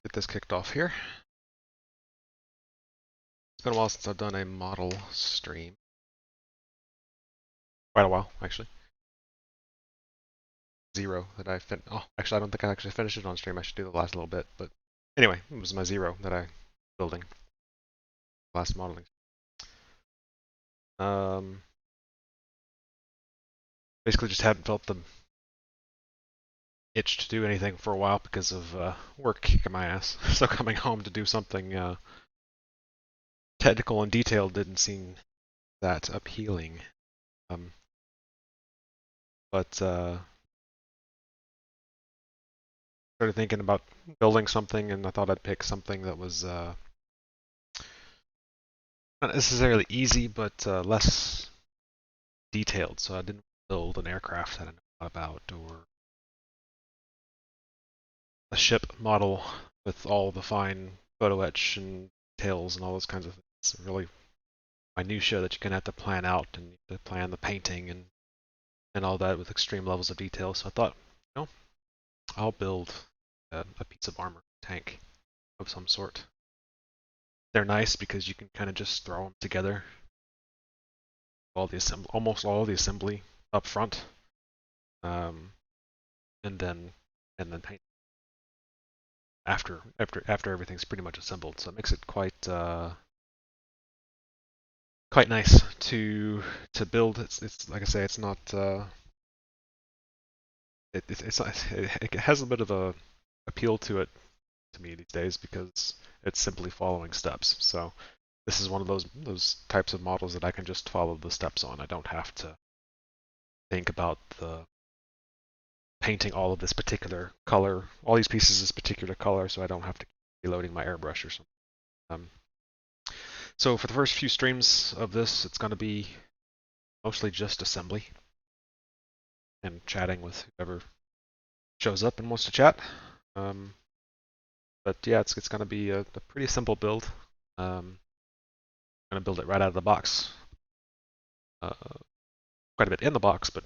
get this kicked off here. It's been a while since I've done a model stream. Quite a while, actually. Zero that I fin. Oh, actually, I don't think I actually finished it on stream. I should do the last little bit, but anyway, it was my zero that I building last modeling. Basically, just hadn't felt the itch to do anything for a while because of work kicking my ass. So coming home to do something technical and detailed didn't seem that appealing. But started thinking about building something, and I thought I'd pick something that was not necessarily easy, but less detailed. So I didn't build an aircraft that I know a lot about, or a ship model with all the fine photo etch and details and all those kinds of things. It's really minutia that you're gonna have to plan out, and you have to plan the painting and all that with extreme levels of detail. So I thought, you know, I'll build a piece of armor tank of some sort. They're nice because you can kind of just throw them together. Almost all the assembly up front, and then paint after everything's pretty much assembled. So it makes it quite nice to build. It's like I say, it's not it has a bit of a appeal to it to me these days because it's simply following steps. So this is one of those types of models that I can just follow the steps on. I don't have to think about the painting all of this particular color, all these pieces this particular color, so I don't have to keep reloading my airbrush or something. So for the first few streams of this, it's going to be mostly just assembly and chatting with whoever shows up and wants to chat. But yeah, it's going to be a pretty simple build. I'm going to build it right out of the box. Quite a bit in the box, but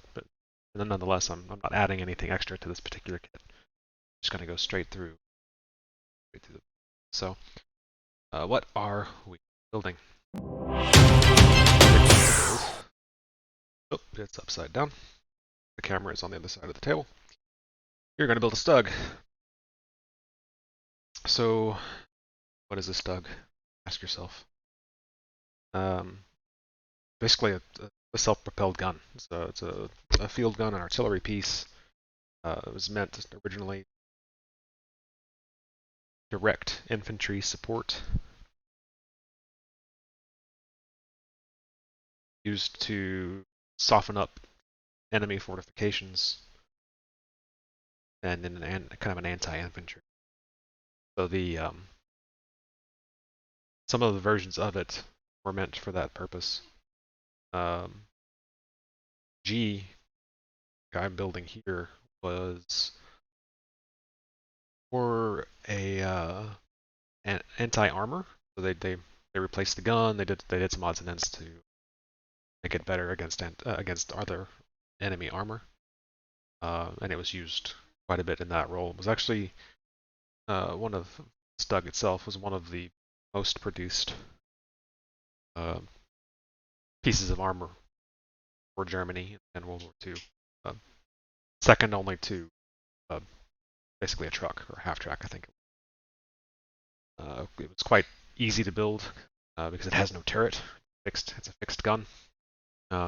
nonetheless, I'm not adding anything extra to this particular kit. I'm just going to go straight through. So, what are we building? Oh, it's upside down. The camera is on the other side of the table. You're going to build a StuG. So, what is a StuG? Ask yourself. Basically, a self-propelled gun. So it's a field gun, an artillery piece. It was meant originally direct infantry support, used to soften up enemy fortifications, and in kind of an anti-infantry. So some of the versions of it were meant for that purpose. G, guy I'm building here, was for an anti-armor. So they replaced the gun. They did some odds and ends to make it better against other enemy armor, and it was used quite a bit in that role. It was actually one of StuG itself was one of the most produced pieces of armor for Germany in World War II, second only to basically a truck or half track, I think. It was quite easy to build because it has no turret. It's a fixed gun,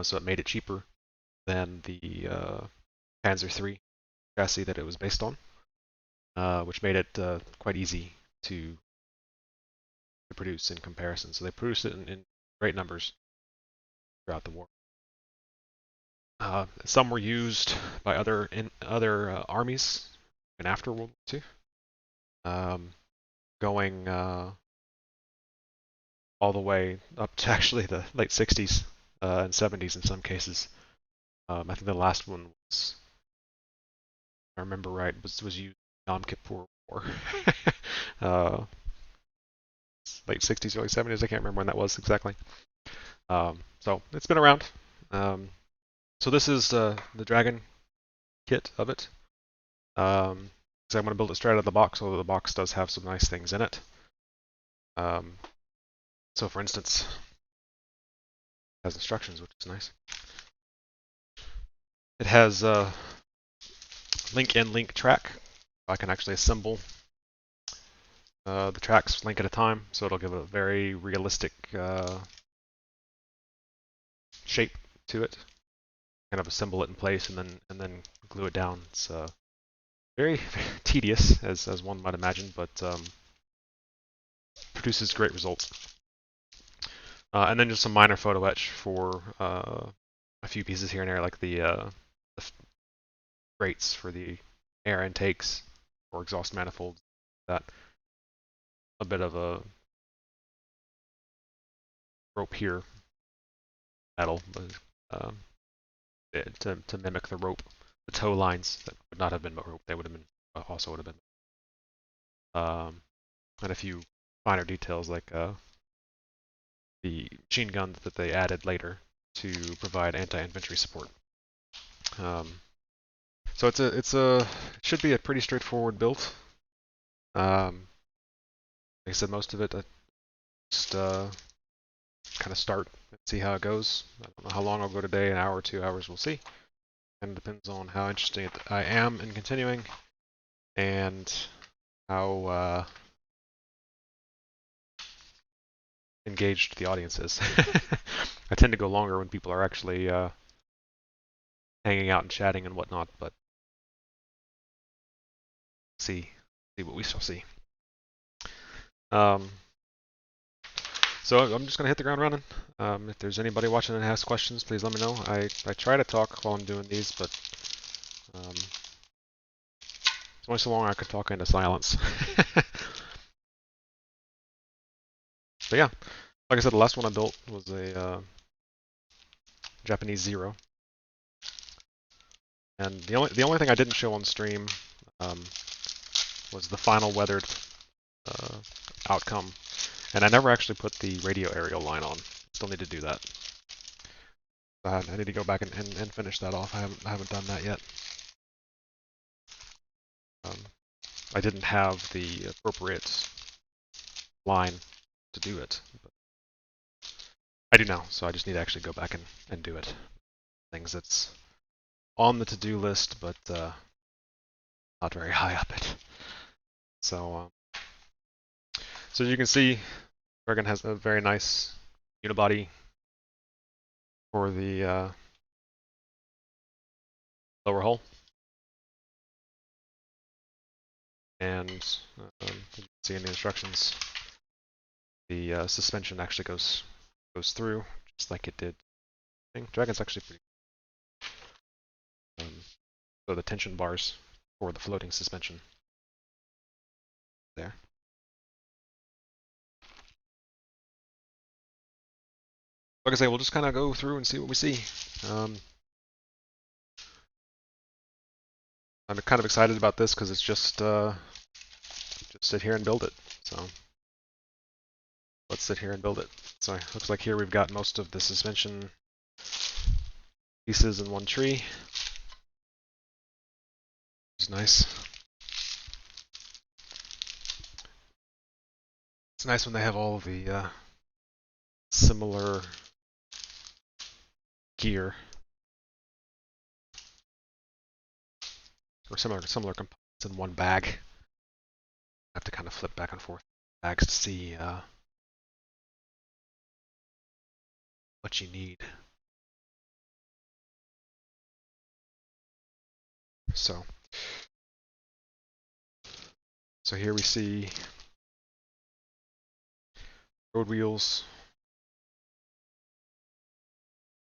so it made it cheaper than the Panzer III chassis that it was based on, which made it quite easy to produce in comparison. So they produced it in great numbers throughout the war. Some were used by other armies and after World War II, going all the way up to actually the late 60s and 70s in some cases. I think the last one was, if I remember right, was used in Yom Kippur War. Late 60s, early 70s. I can't remember when that was exactly. So it's been around. So this is the Dragon kit of it. So I'm going to build it straight out of the box, although the box does have some nice things in it. So for instance, it has instructions, which is nice. It has link in, link track. I can actually assemble the tracks link at a time, so it'll give a very realistic shape to it. Kind of assemble it in place and then glue it down. It's very, very tedious, as one might imagine, but produces great results. And then just some minor photo etch for a few pieces here and there, like the grates for the air intakes or exhaust manifolds. That a bit of a rope here, metal, but to mimic the rope, the tow lines that would not have been rope. They would have been also would have been. And a few finer details like the machine gun that they added later to provide anti-infantry support. So it should be a pretty straightforward build. Like I said, most of it I just kind of start and see how it goes. I don't know how long I'll go today, an hour or 2 hours, we'll see. And it depends on how interested I am in continuing and how engaged the audience is. I tend to go longer when people are actually hanging out and chatting and whatnot, but see what we shall see. So I'm just gonna hit the ground running. If there's anybody watching and has questions, please let me know. I try to talk while I'm doing these, but it's only so long I could talk into silence. But yeah, like I said, the last one I built was a Japanese Zero, and the only thing I didn't show on stream was the final weathered outcome, and I never actually put the radio aerial line on. Still need to do that. I need to go back and finish that off. I haven't done that yet. I didn't have the appropriate line to do it, but I do now, so I just need to actually go back and do it. Things that's on the to-do list, but not very high up it. So as you can see, Dragon has a very nice unibody for the lower hull. And as you can see in the instructions, the suspension actually goes through just like it did. I think Dragon's actually pretty. So the tension bars for the floating suspension there. Like I say, we'll just kind of go through and see what we see. I'm kind of excited about this because it's just sit here and build it. So let's sit here and build it. So it looks like here we've got most of the suspension pieces in one tree. It's nice. It's nice when they have all of the similar gear or similar components in one bag. I have to kind of flip back and forth bags to see what you need. So here we see road wheels,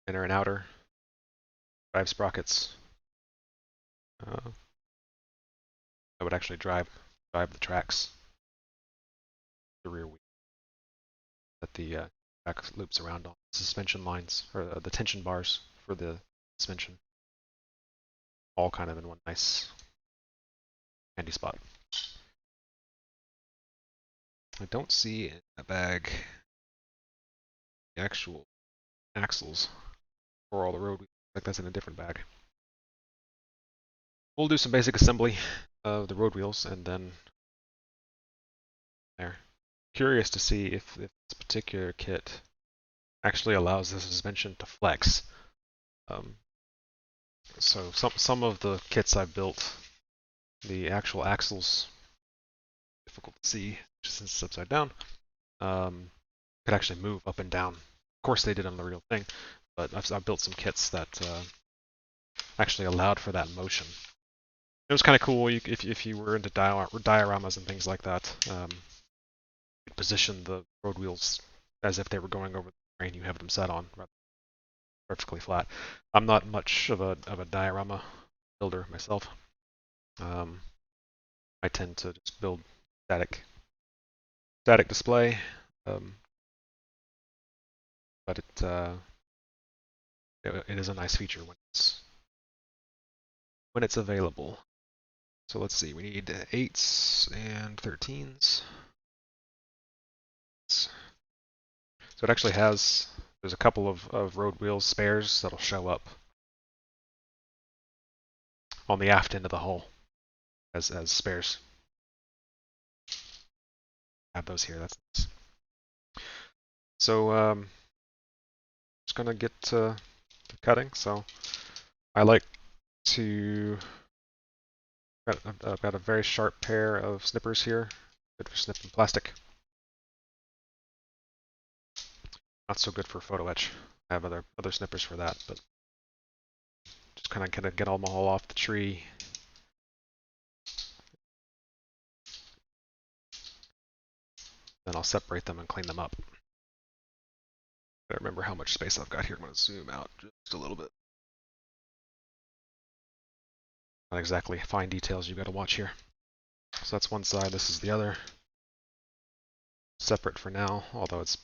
inner and outer, drive sprockets. I would actually drive the tracks, the rear wheel that the track loops around on. Suspension lines, or the tension bars for the suspension, all kind of in one nice handy spot. I don't see in that bag the actual axles for all the road wheels. Like that's in a different bag. we'll do some basic assembly of the road wheels, and then there. Curious to see if this particular kit actually allows the suspension to flex. Um, so some of the kits I've built, the actual axles, difficult to see since it's upside down, could actually move up and down. Of course they did on the real thing, but I've built some kits that actually allowed for that motion. It was kind of cool if you were into dioramas and things like that. You position the road wheels as if they were going over the terrain you have them set on, perfectly flat. I'm not much of a diorama builder myself. I tend to just build static display, but it is a nice feature when it's available. So let's see, we need 8s and 13s. So it actually has, there's a couple of road wheels spares that'll show up on the aft end of the hull as spares. I have those here, that's nice. So just gonna get to cutting. So I like to, I've got a very sharp pair of snippers here, good for snipping plastic. Not so good for photo etch. I have other snippers for that, but just kind of get all my hull off the tree. Then I'll separate them and clean them up. I remember how much space I've got here. I'm going to zoom out just a little bit. Not exactly fine details you got to watch here. So that's one side, this is the other. Separate for now, although it's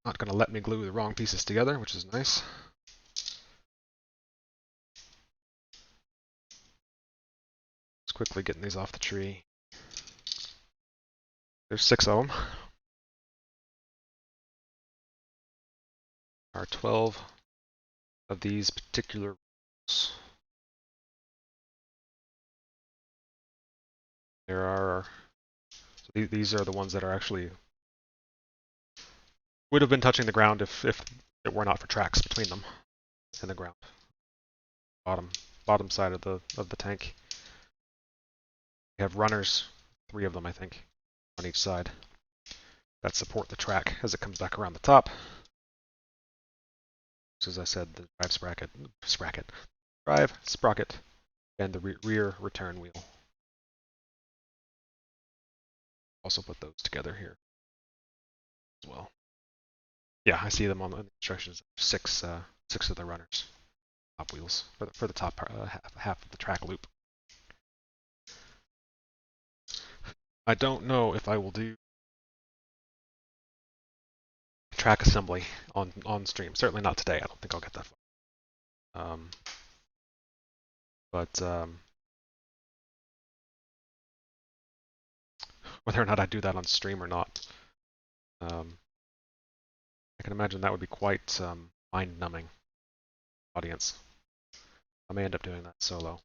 not going to let me glue the wrong pieces together, which is nice. Just quickly getting these off the tree. There's 6 of them. There are 12 of these particular rules. There are, so these are the ones that are actually, would have been touching the ground if it were not for tracks between them and the ground. Bottom side of the tank. We have runners, 3 of them I think, on each side, that support the track as it comes back around the top. So as I said, the drive sprocket, and the rear return wheel. Also put those together here as well. Yeah, I see them on the instructions. 6 of the runners, top wheels for the top half of the track loop. I don't know if I will do track assembly on stream. Certainly not today. I don't think I'll get that far. But whether or not I do that on stream or not, I can imagine that would be quite mind-numbing audience. I may end up doing that solo.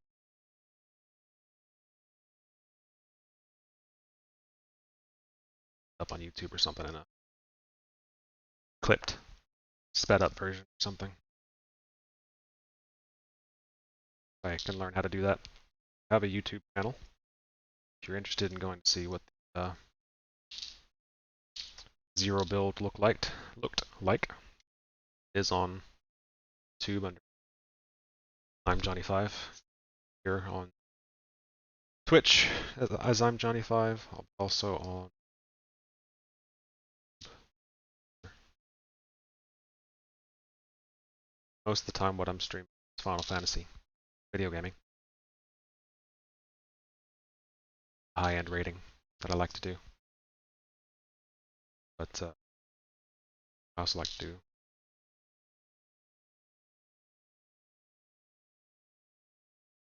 Up on YouTube or something in a clipped, sped up version or something. I can learn how to do that. I have a YouTube channel. If you're interested in going to see what zero build looked like, is on YouTube under I'm Johnny5. Here on Twitch as I'm Johnny5. Also on most of the time what I'm streaming is Final Fantasy, video gaming. High-end rating that I like to do. But I also like to do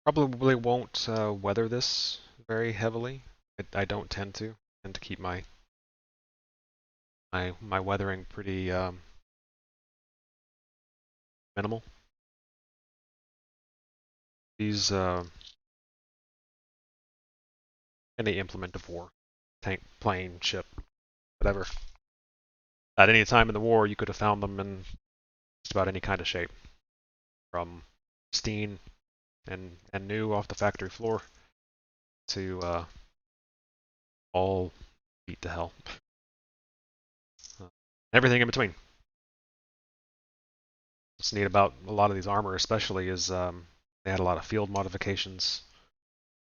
probably won't weather this very heavily. I don't tend to. I tend to keep my weathering pretty minimal. These any implement of war, tank, plane, ship, whatever. At any time in the war, you could have found them in just about any kind of shape, from pristine and new off the factory floor to all beat to hell. Everything in between. What's neat about a lot of these armor, especially, is they had a lot of field modifications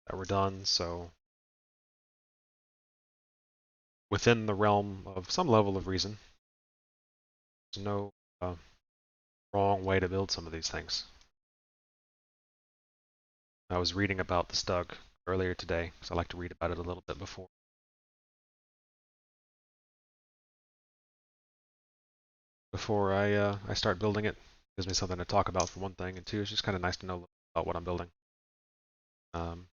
that were done. So within the realm of some level of reason, there's no wrong way to build some of these things. I was reading about the StuG earlier today, because I like to read about it a little bit before I start building it. Gives me something to talk about for one thing, and two, it's just kind of nice to know about what I'm building. And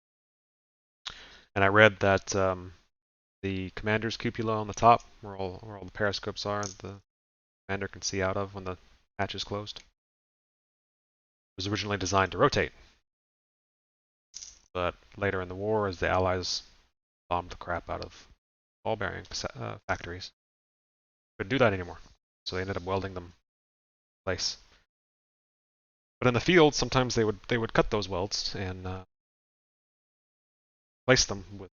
I read that the commander's cupola on the top, where all the periscopes are, the commander can see out of when the hatch is closed, was originally designed to rotate. But later in the war, as the Allies bombed the crap out of ball bearing factories, couldn't do that anymore. So they ended up welding them in place. But in the field, sometimes they would cut those welds and replace them with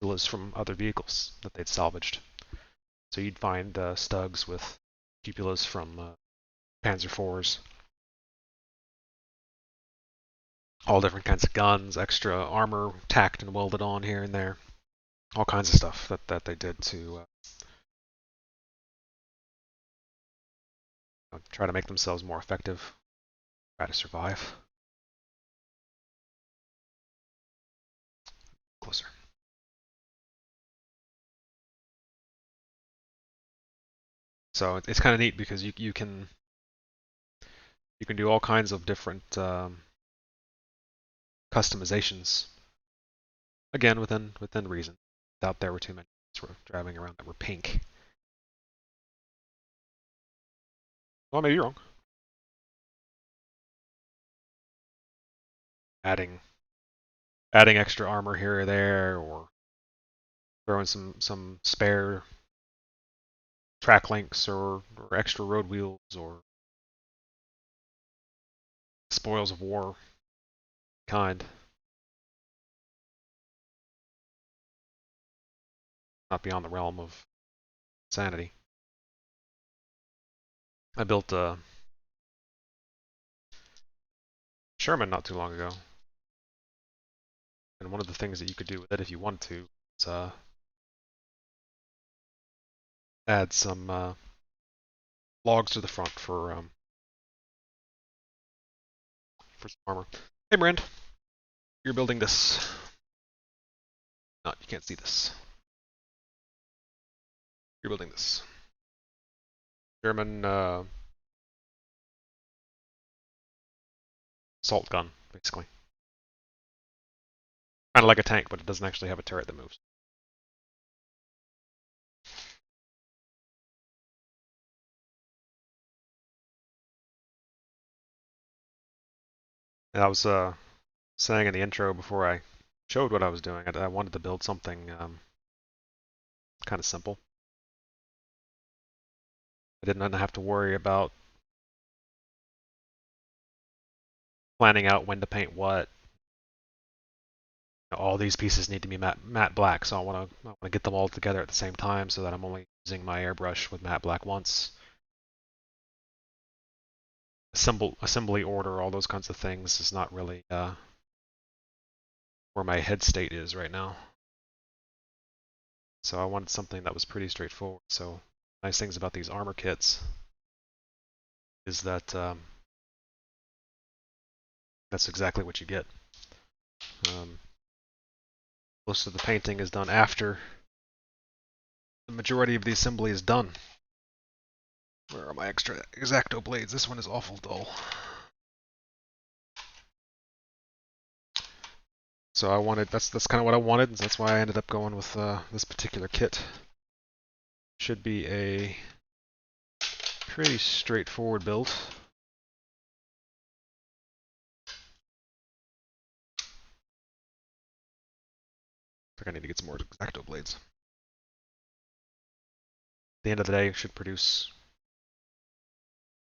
cupolas from other vehicles that they'd salvaged. So you'd find StuGs with cupolas from Panzer IVs, all different kinds of guns, extra armor tacked and welded on here and there, all kinds of stuff that they did to try to make themselves more effective, try to survive. Closer. So it's kind of neat because you can do all kinds of different customizations. Again, within reason. Doubt there were too many were driving around that were pink. Well, maybe you're wrong. Adding extra armor here or there, or throwing some spare track links or extra road wheels or spoils of war kind. Not beyond the realm of insanity. I built a Sherman not too long ago, and one of the things that you could do with it if you want to is add some logs to the front for some armor. Hey, Brand, you're building this. No, you can't see this. You're building this German assault gun, basically. Kind of like a tank, but it doesn't actually have a turret that moves. And I was saying in the intro before I showed what I was doing, I wanted to build something kind of simple. I didn't have to worry about planning out when to paint what. All these pieces need to be matte black, so I want to get them all together at the same time so that I'm only using my airbrush with matte black once. Assembly order, all those kinds of things is not really where my head state is right now. So I wanted something that was pretty straightforward. So nice things about these armor kits is that that's exactly what you get. Most of the painting is done after the majority of the assembly is done. Where are my extra X-Acto blades? This one is awful dull. So I wanted, that's kind of what I wanted, and that's why I ended up going with this particular kit. Should be a pretty straightforward build. like I need to get some more X-Acto blades. At the end of the day, it should produce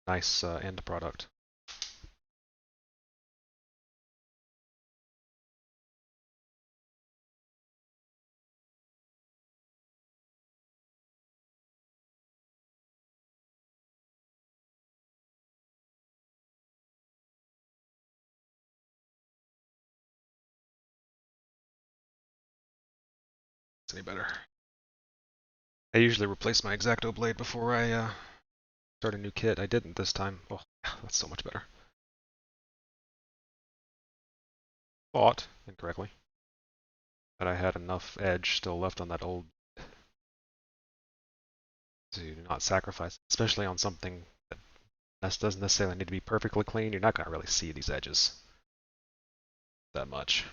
a nice end product. It's any better. I usually replace my X-Acto blade before I start a new kit. I didn't this time. Oh, that's so much better. Thought, incorrectly, that I had enough edge still left on that old to not sacrifice, especially on something that doesn't necessarily need to be perfectly clean. You're not going to really see these edges that much.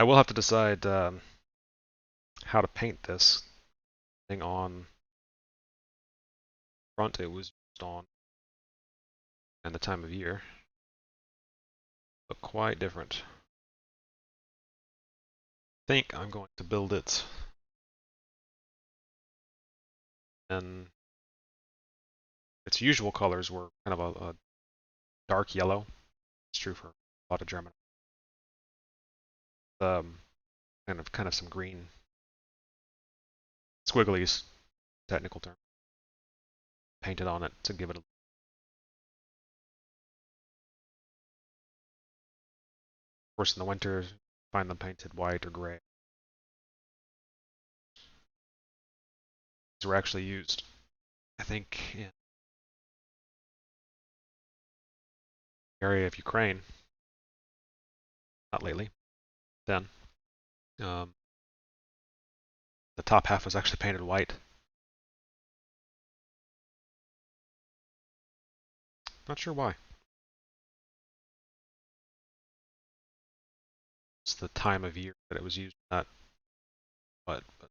I will have to decide how to paint this thing on front it was used on and the time of year. Look quite different. I think I'm going to build it and its usual colors were kind of a dark yellow. It's true for a lot of German. Kind of some green squigglies, technical term, painted on it to give it a. Of course, in the winter, find them painted white or gray. These were actually used, I think, in the area of Ukraine. Not lately. Then, the top half was actually painted white. Not sure why. It's the time of year that it was used. Not what, but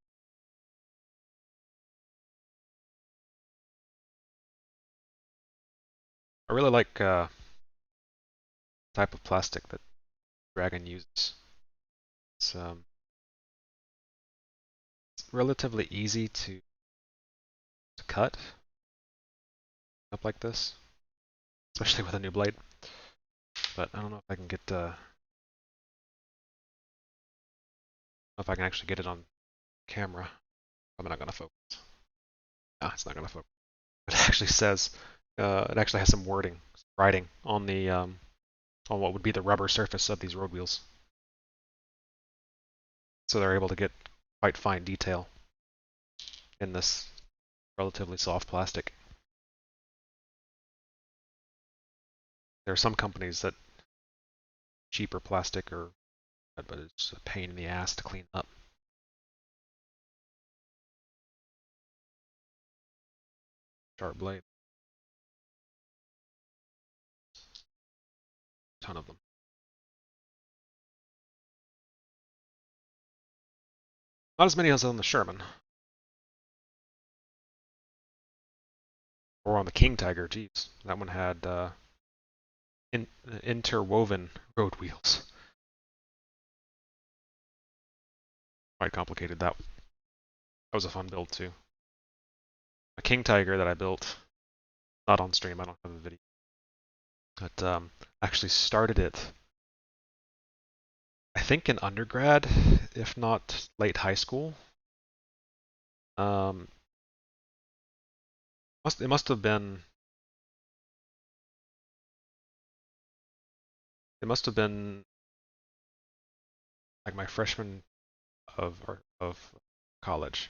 I really like type of plastic that Dragon uses. It's relatively easy to cut up like this, especially with a new blade. But I don't know if I can get if I can actually get it on camera. I'm not gonna focus. Ah, it's not gonna focus. It actually says it actually has some wording, writing on the on what would be the rubber surface of these road wheels. So they're able to get quite fine detail in this relatively soft plastic. There are some companies that cheaper plastic or but it's a pain in the ass to clean up. Sharp blade. Ton of them. Not as many as on the Sherman. Or on the King Tiger, geez. That one had interwoven road wheels. Quite complicated. That was a fun build too. A King Tiger that I built, not on stream, I don't have a video. But actually started it, I think in undergrad, if not late high school. It must have been like my freshman of college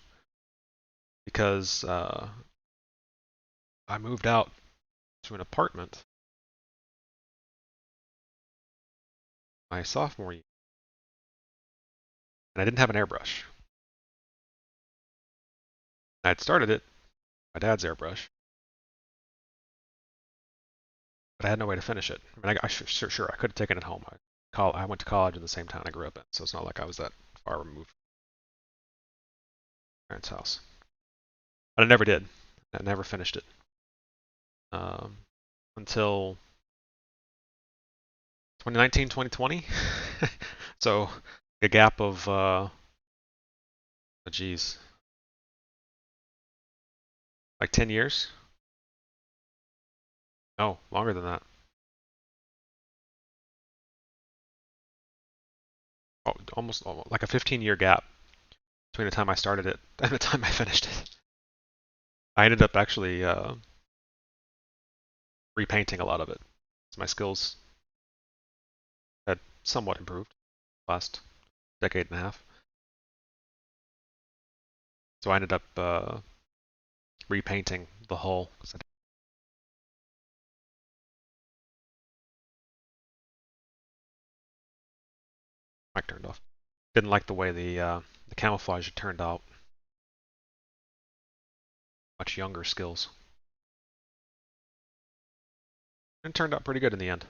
because I moved out to an apartment my sophomore year, and I didn't have an airbrush. I had started it, my dad's airbrush, but I had no way to finish it. I mean, sure, I could have taken it home. I went to college in the same town I grew up in, so it's not like I was that far removed from my parents' house. But I never did. I never finished it until 2019, 2020. So a gap of, geez, like 10 years? No, longer than that. Oh, almost like a 15-year gap between the time I started it and the time I finished it. I ended up actually repainting a lot of it. So my skills had somewhat improved last decade and a half. So I ended up repainting the hull. Mic turned off. Didn't like the way the camouflage had turned out. Much younger skills. And it turned out pretty good in the end.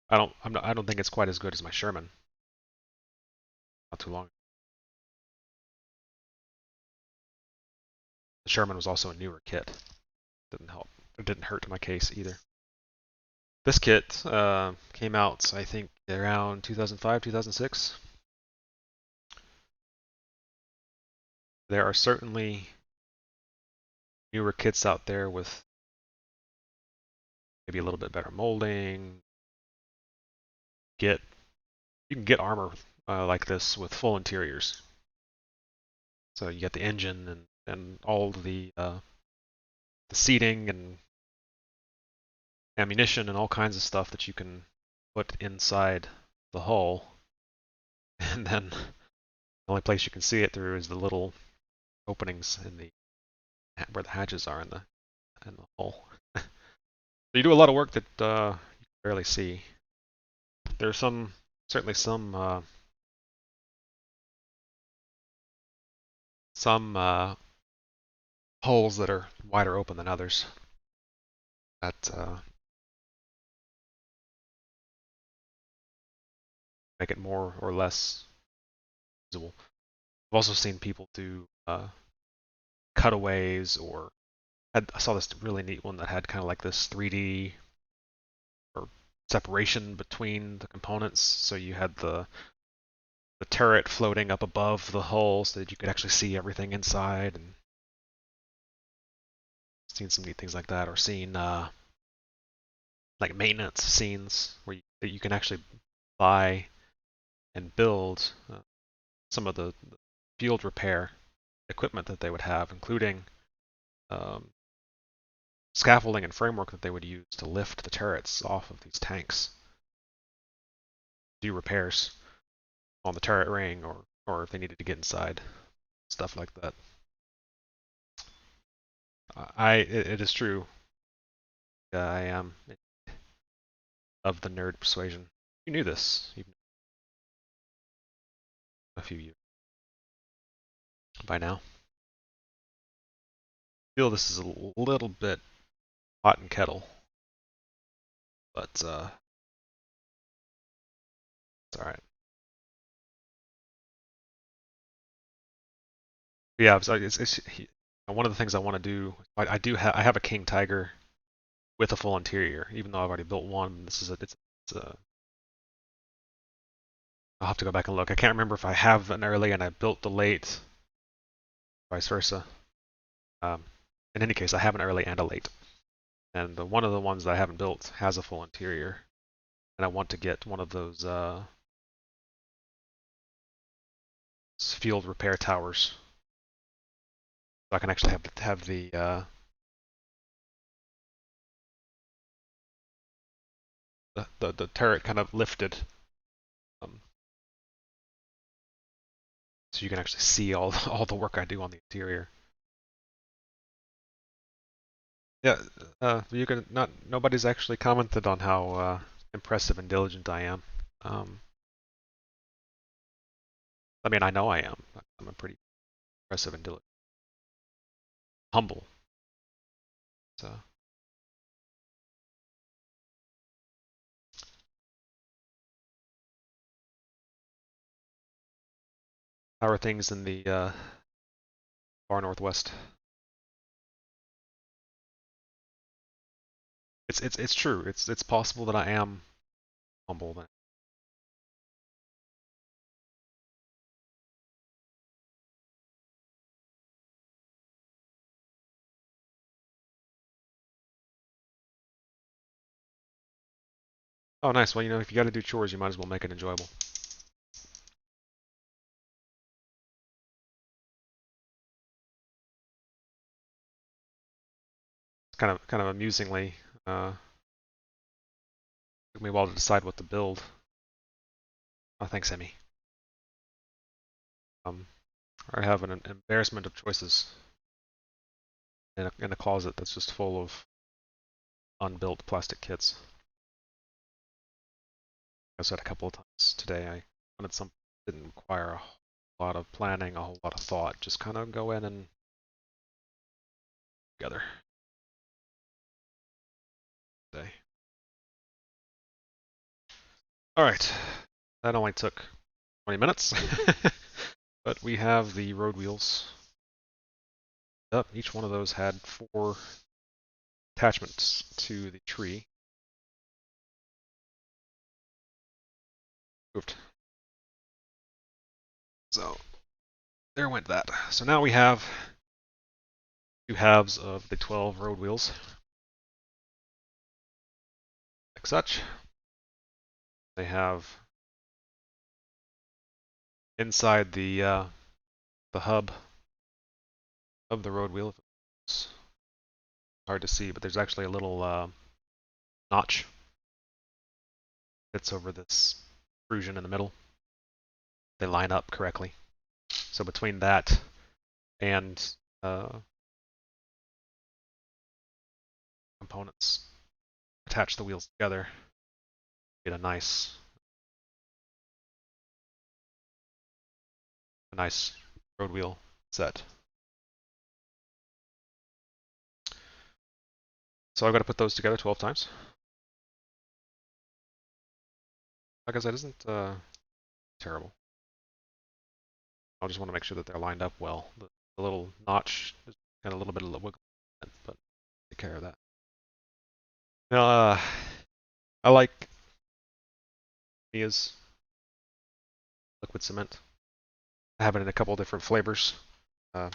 I don't think it's quite as good as my Sherman. Not too long. The Sherman was also a newer kit. Didn't help. It didn't hurt my case either. This kit came out, I think, around 2005, 2006. There are certainly newer kits out there with maybe a little bit better molding. You can get armor like this with full interiors. So you get the engine and all the seating and ammunition and all kinds of stuff that you can put inside the hull. And then the only place you can see it through is the little openings in the where the hatches are in the hull. So you do a lot of work that you can barely see. There's certainly some holes that are wider open than others. That make it more or less visible. I've also seen people do cutaways, or I saw this really neat one that had kind of like this 3D or separation between the components. So you had the turret floating up above the hull so that you could actually see everything inside, and seen some neat things like that, or seen like maintenance scenes where that you can actually buy and build some of the field repair equipment that they would have, including um, scaffolding and framework that they would use to lift the turrets off of these tanks, do repairs on the turret ring, or if they needed to get inside, stuff like that. It is true. I am of the nerd persuasion. You knew this even a few years by now. I feel this is a little bit hot and kettle, but it's all right. Yeah, it's one of the things I want to do. I have a King Tiger with a full interior, even though I've already built one. This is it's a I'll have to go back and look. I can't remember if I have an early and I built the late, vice versa. Um, in any case, I have an early and a late, and one of the ones that I haven't built has a full interior, and I want to get one of those field repair towers, so I can actually have the turret kind of lifted, um, so you can actually see all the work I do on the interior. Yeah, you can not. Nobody's actually commented on how impressive and diligent I am. Um, I mean, I know I am. I'm a pretty impressive and diligent, humble. So, how are things in the far northwest? It's true. It's possible that I am humble then. Oh, nice. Well, if you got to do chores, you might as well make it enjoyable. It's kind of amusingly, took me a while to decide what to build. Oh, thanks, Emmy. Um, I have an embarrassment of choices in a closet that's just full of unbuilt plastic kits. I said a couple of times today I wanted something that didn't require a whole lot of planning, a whole lot of thought. Just kind of go in and together. Day. All right, that only took 20 minutes, but we have the road wheels. Up, each one of those had 4 attachments to the tree. Moved. So there went that. So now we have 2 halves of the 12 road wheels, like such. They have inside the hub of the road wheel. It's hard to see, but there's actually a little notch fits over this protrusion in the middle. They line up correctly. So between that and components attach the wheels together, get a nice road wheel set. So I've got to put those together 12 times. Like I said, isn't terrible. I just want to make sure that they're lined up well. The little notch is got a little bit of wiggle, but take care of that. Now, I like Mia's liquid cement. I have it in a couple different flavors.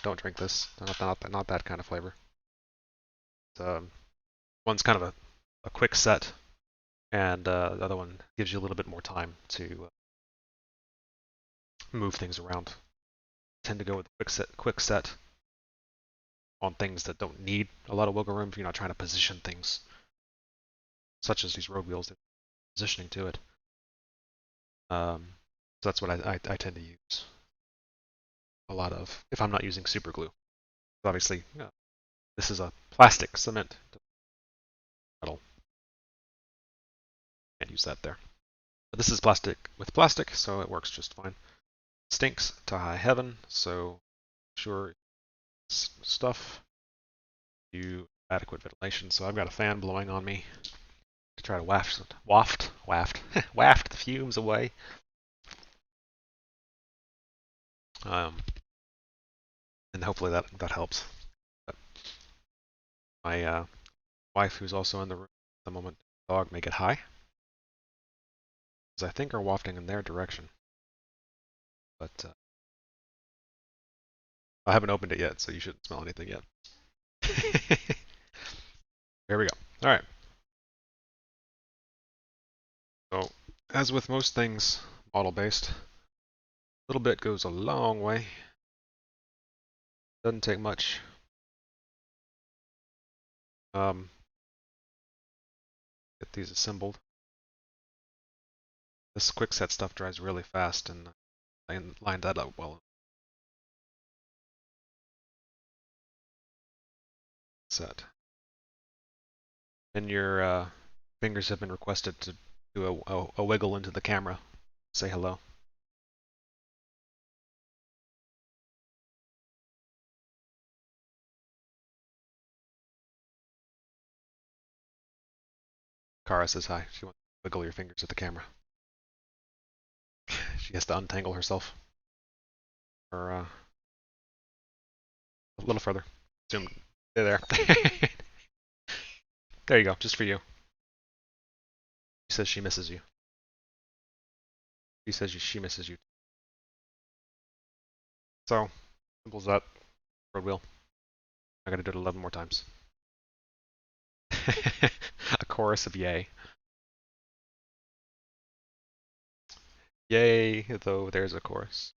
Don't drink this. Not that kind of flavor. One's kind of a quick set, and the other one gives you a little bit more time to move things around. I tend to go with quick set on things that don't need a lot of wiggle room if you're not trying to position things, such as these road wheels, positioning to it. So that's what I tend to use a lot of if I'm not using super glue. Obviously, this is a plastic cement metal. Can't use that there. But this is plastic with plastic, so it works just fine. Stinks to high heaven, so sure stuff. You adequate ventilation. So I've got a fan blowing on me to try to waft the fumes away. And hopefully that helps. But my wife, who's also in the room at the moment, dog, make it high, because I think are wafting in their direction. But I haven't opened it yet, so you shouldn't smell anything yet. There we go. All right. So, as with most things model-based, a little bit goes a long way. Doesn't take much. Get these assembled. This quick set stuff dries really fast, and I lined that up well. Set. And your fingers have been requested to do a wiggle into the camera. Say hello. Kara says hi. She wants to wiggle your fingers at the camera. She has to untangle herself. Or a little further. Zoom. There. There you go. Just for you. She says she misses you. She says she misses you. So, simple as that. Road wheel. I gotta do it 11 more times. A chorus of yay. Yay, though there's a chorus.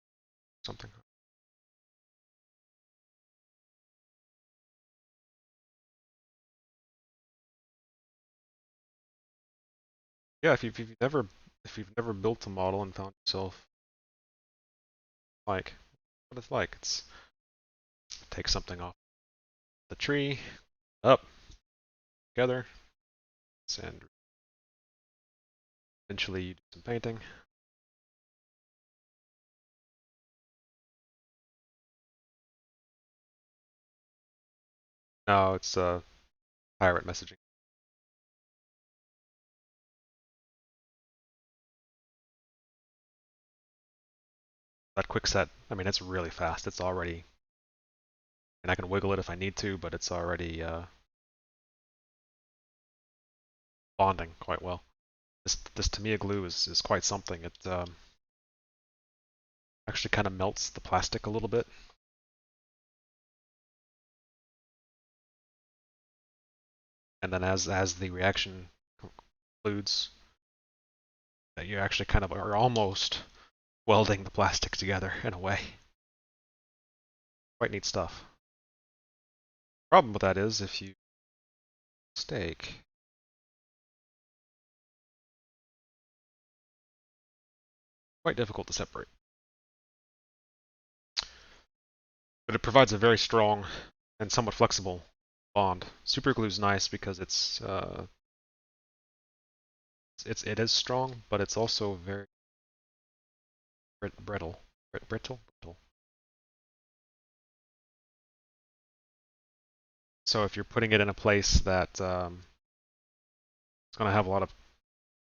Something. Yeah, if you've never built a model and found yourself like what it's like, it's take something off the tree, up, together, and eventually you do some painting. Now it's pirate messaging. That quick set, I mean, it's really fast. It's already, and I can wiggle it if I need to, but it's already bonding quite well. This Tamiya glue is quite something. It actually kind of melts the plastic a little bit. And then as the reaction concludes, you actually kind of are almost welding the plastic together in a way. Quite neat stuff. Problem with that is if you mistake, quite difficult to separate. But it provides a very strong and somewhat flexible bond. Super glue is nice because it is strong, but it's also very brittle. Brittle. So if you're putting it in a place that it's going to have a lot of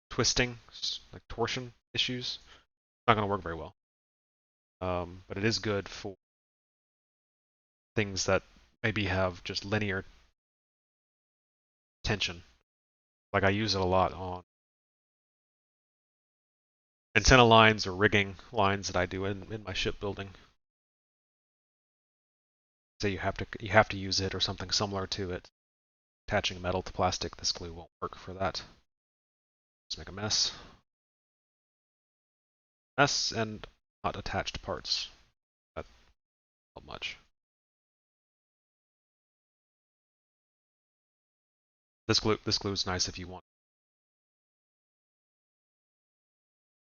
twisting, like torsion issues, it's not going to work very well. But it is good for things that maybe have just linear tension. Like I use it a lot on antenna lines or rigging lines that I do in my shipbuilding. So you have to use it or something similar to it. Attaching metal to plastic, this glue won't work for that. Just make a mess. Mess and not attached parts. That's not much. This glue is nice if you want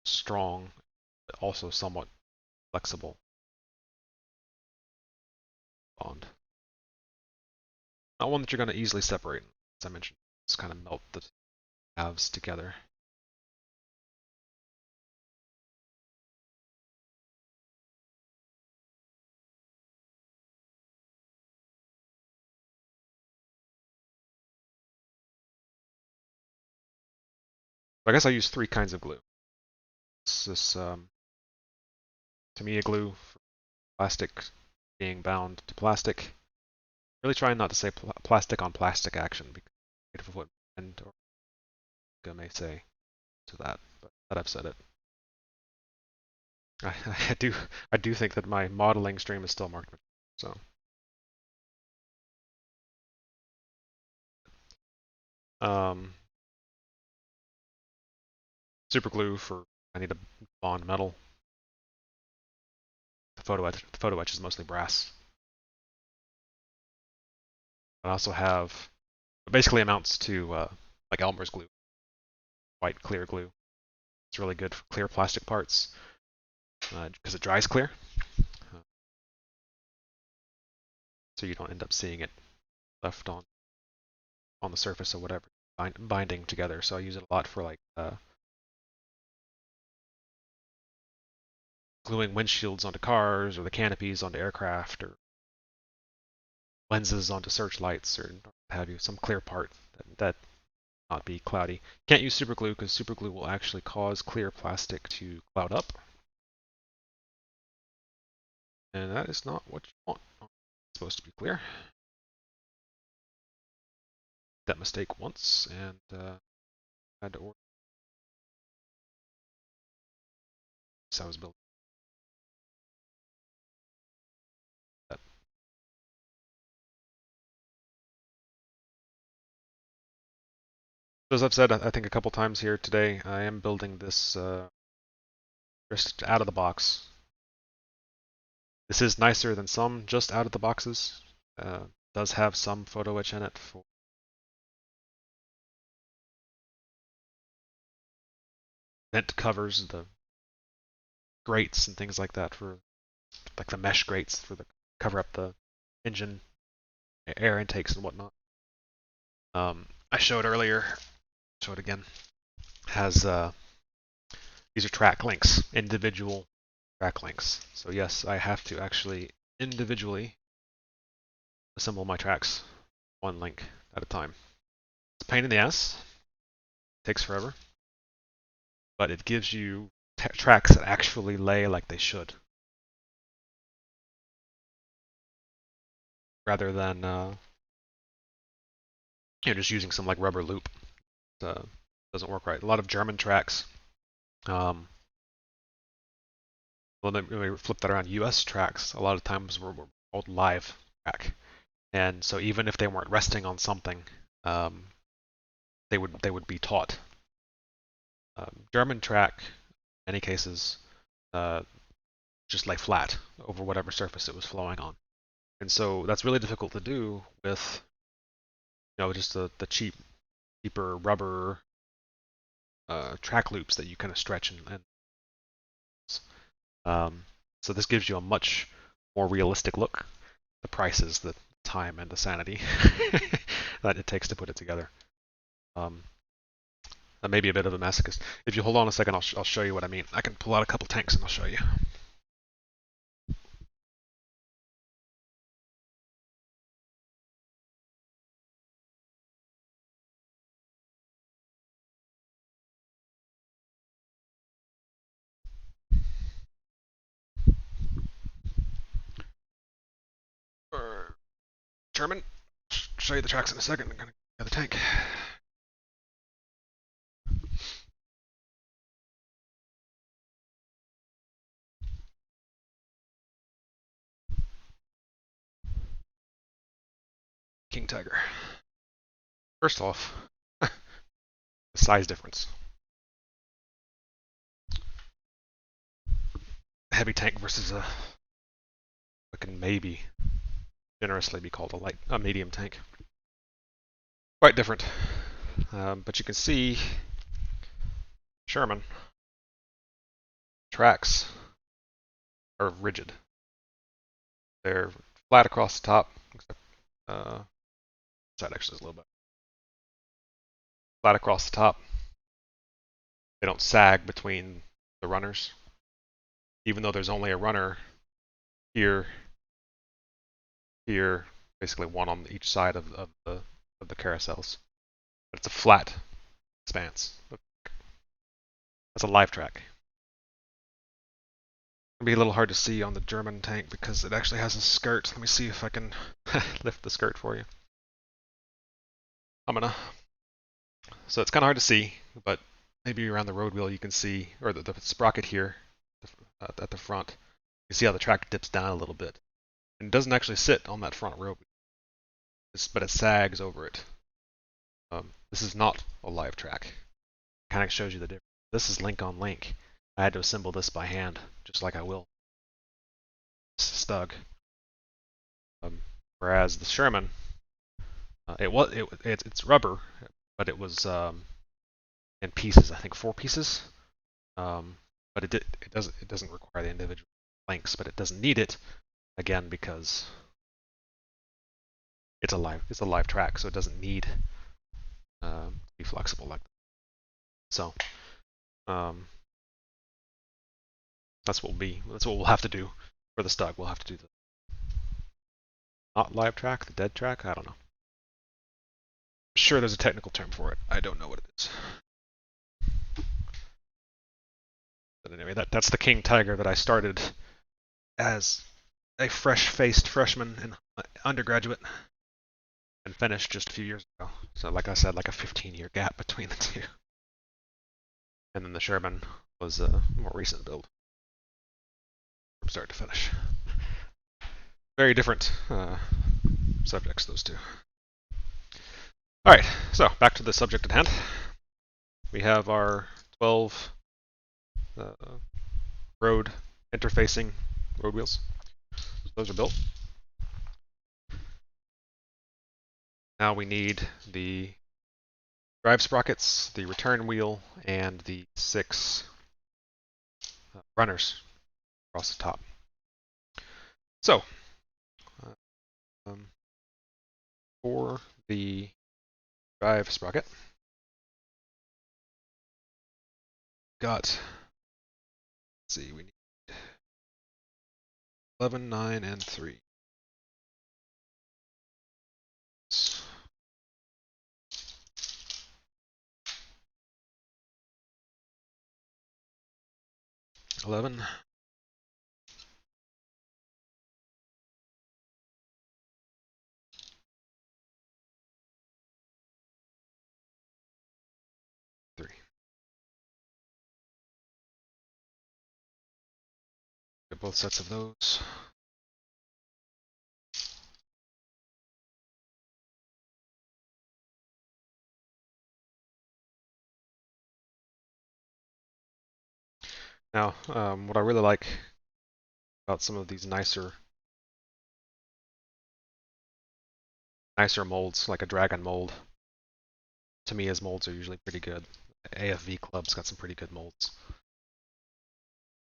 strong, but also somewhat flexible bond. Not one that you're going to easily separate. As I mentioned, just kind of melt the halves together. I guess I use three kinds of glue. It's this Tamiya glue for plastic being bound to plastic. Really trying not to say plastic on plastic action because of what and or I may say to that, but I've said it. I do think that my modeling stream is still marked. So um, super glue for I need to bond metal. The photo etch is mostly brass. I also have it basically amounts to like Elmer's glue, white clear glue. It's really good for clear plastic parts because it dries clear, so you don't end up seeing it left on the surface or whatever binding together. So I use it a lot for like gluing windshields onto cars or the canopies onto aircraft or lenses onto searchlights or have you some clear part that not be cloudy. Can't use super glue because super glue will actually cause clear plastic to cloud up. And that is not what you want. It's supposed to be clear. That mistake once and had to order I was building that. As I've said, I think a couple times here today, I am building this just out of the box. This is nicer than some just out of the boxes. Does have some photo etch in it for vent covers, the grates and things like that, for like the mesh grates for the cover up the engine air intakes and whatnot. I showed earlier, show it again, has these are track links, individual track links. So yes, I have to actually individually assemble my tracks one link at a time. It's a pain in the ass, takes forever, but it gives you tracks that actually lay like they should, rather than just using some like rubber loop. Doesn't work right. A lot of German tracks. Well, then when we flip that around, US tracks a lot of times were called live track, and so even if they weren't resting on something, they would be taut. German track, in many cases, just lay flat over whatever surface it was flowing on, and so that's really difficult to do with just the cheaper rubber track loops that you kind of stretch so this gives you a much more realistic look. The price is the time and the sanity that it takes to put it together. That may be a bit of a masochist. If you hold on a second, I'll show you what I mean. I can pull out a couple tanks and I'll show you. German, show you the tracks in a second. I'm gonna get the tank. King Tiger. First off, the size difference. A heavy tank versus a what can maybe generously be called a medium tank. Quite different, but you can see Sherman tracks are rigid. They're flat across the top, except side actually is a little bit flat across the top. They don't sag between the runners, even though there's only a runner here, here, basically one on each side of the carousels. But it's a flat expanse. That's a live track. It'll be a little hard to see on the German tank because it actually has a skirt. Let me see if I can lift the skirt for you. So it's kind of hard to see, but maybe around the road wheel you can see, or the sprocket here at the front, you see how the track dips down a little bit. And it doesn't actually sit on that front row, but it sags over it. This is not a live track. Kind of shows you the difference. This is link on link. I had to assemble this by hand, just like I will StuG. Whereas the Sherman, it's rubber, but it was in pieces. I think 4 pieces. But it doesn't require the individual links, but it doesn't need it again because it's a live track, so it doesn't need to be flexible like that. So that's what we'll have to do for the StuG. We'll have to do the not live track, the dead track. I don't know. I'm sure there's a technical term for it. I don't know what it is. But anyway, that's the King Tiger that I started as a fresh-faced freshman and undergraduate and finished just a few years ago. So like I said, like a 15-year gap between the two. And then the Sherman was a more recent build. from start to finish. Very different subjects, those two. All right, so back to the subject at hand. We have our 12 road interfacing road wheels. Those are built. Now we need the drive sprockets, the return wheel, and the 6 runners across the top. So, for the drive sprocket, let's see, we need 11, 9, and 3. 11. 3. Get both sets of those. Now, what I really like about some of these nicer molds, like a dragon mold, to me his molds are usually pretty good. AFV Club's got some pretty good molds.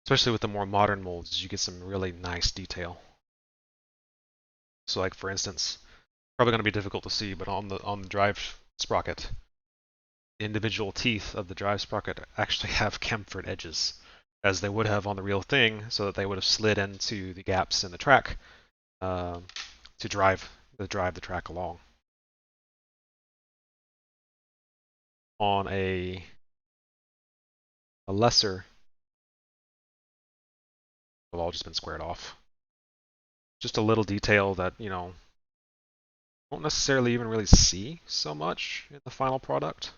Especially with the more modern molds, you get some really nice detail. So like for instance, probably going to be difficult to see, but on the drive sprocket, the individual teeth of the drive sprocket actually have chamfered edges, as they would have on the real thing, so that they would have slid into the gaps in the track to drive the track along. On a lesser, they've all just been squared off. Just a little detail that, you know, won't necessarily even really see so much in the final product.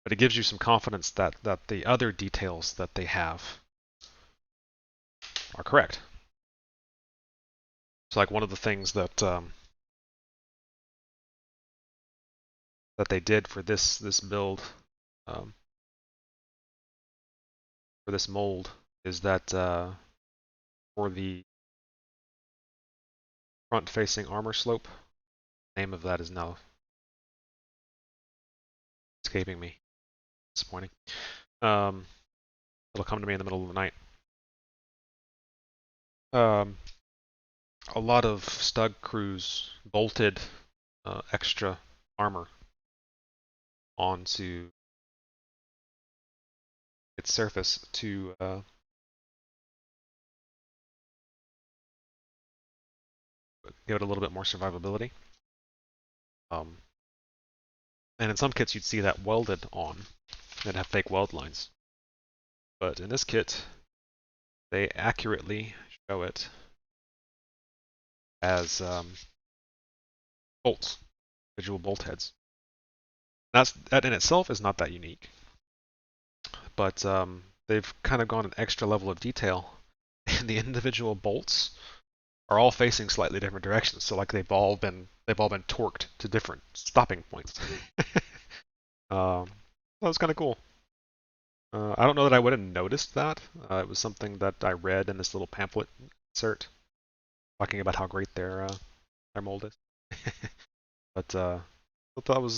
But it gives you some confidence that the other details that they have are correct. So like one of the things that that they did for this build, for this mold, is that for the front-facing armor slope, the name of that is now escaping me. Disappointing. It'll come to me in the middle of the night. A lot of StuG crews bolted extra armor onto its surface to give it a little bit more survivability. And in some kits you'd see that welded on and have fake weld lines. But in this kit, they accurately show it as bolts, individual bolt heads. That in itself is not that unique, but they've kind of gone an extra level of detail, and the individual bolts are all facing slightly different directions. So like they've all been torqued to different stopping points. That was kind of cool. I don't know that I would have noticed that. It was something that I read in this little pamphlet insert talking about how great their mold is. But I thought that was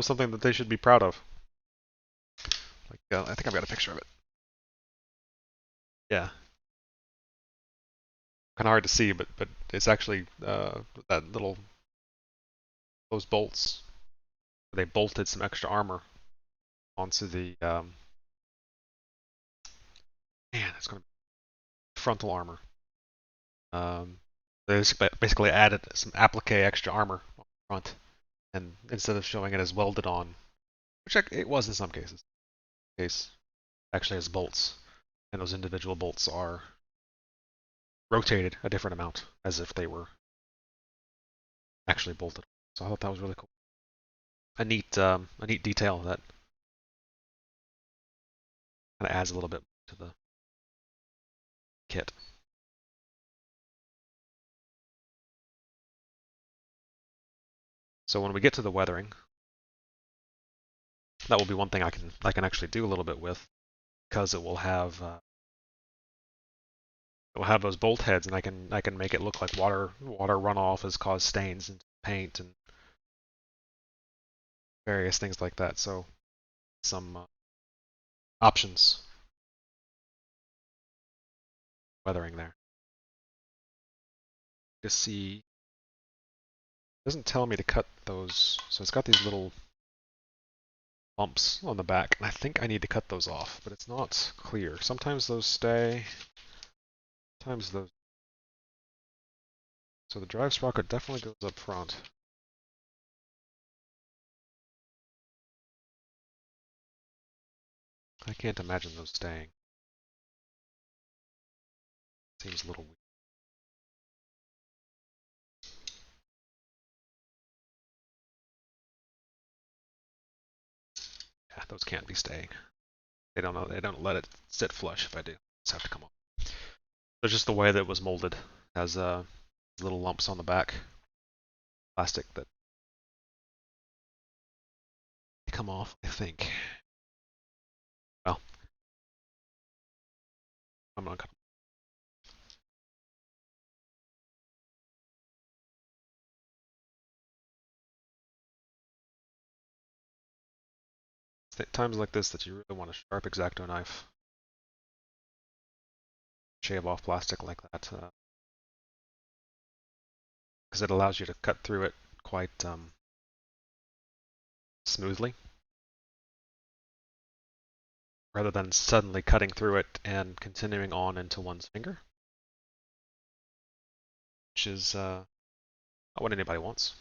something that they should be proud of. Like I think I've got a picture of it. Yeah, kind of hard to see, but it's actually that little those bolts. They bolted some extra armor onto the man. It's going to be frontal armor. They basically added some applique extra armor on the front, and instead of showing it as welded on, which it was in some cases, case actually has bolts, and those individual bolts are rotated a different amount as if they were actually bolted. So I thought that was really cool. A neat detail that Kind of adds a little bit to the kit. So when we get to the weathering, that will be one thing I can actually do a little bit with, because it will have those bolt heads, and I can make it look like water runoff has caused stains into paint and various things like that. So some options weathering there. To see, it doesn't tell me to cut those, so it's got these little bumps on the back, and I think I need to cut those off, but it's not clear. Sometimes those stay, sometimes those. So the drive sprocket definitely goes up front. I can't imagine those staying. Seems a little weird. Yeah, those can't be staying. They don't let it sit flush if I do. Just have to come off. It's just the way that it was molded. Has little lumps on the back. Plastic that come off, I think. Well, I'm gonna cut them. It's times like this that you really want a sharp X-Acto knife. Shave off plastic like that. Because it allows you to cut through it quite smoothly, rather than suddenly cutting through it and continuing on into one's finger, which is not what anybody wants.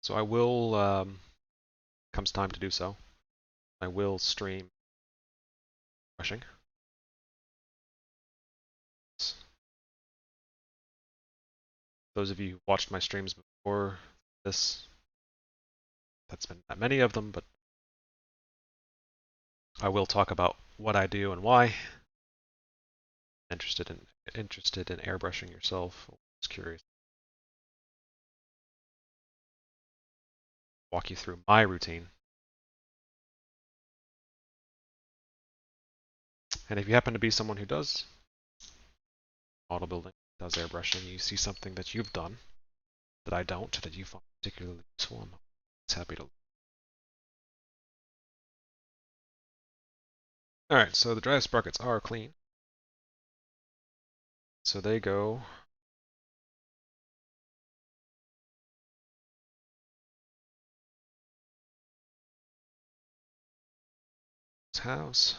So I will, comes time to do so, I will stream brushing. Those of you who watched my streams before this, that's been not many of them, but I will talk about what I do and why. Interested in airbrushing yourself, or just curious. Walk you through my routine. And if you happen to be someone who does model building, does airbrushing, you see something that you've done that I don't, that you find particularly useful, I'm happy to. Alright, so the drive sprockets are clean. So they go house.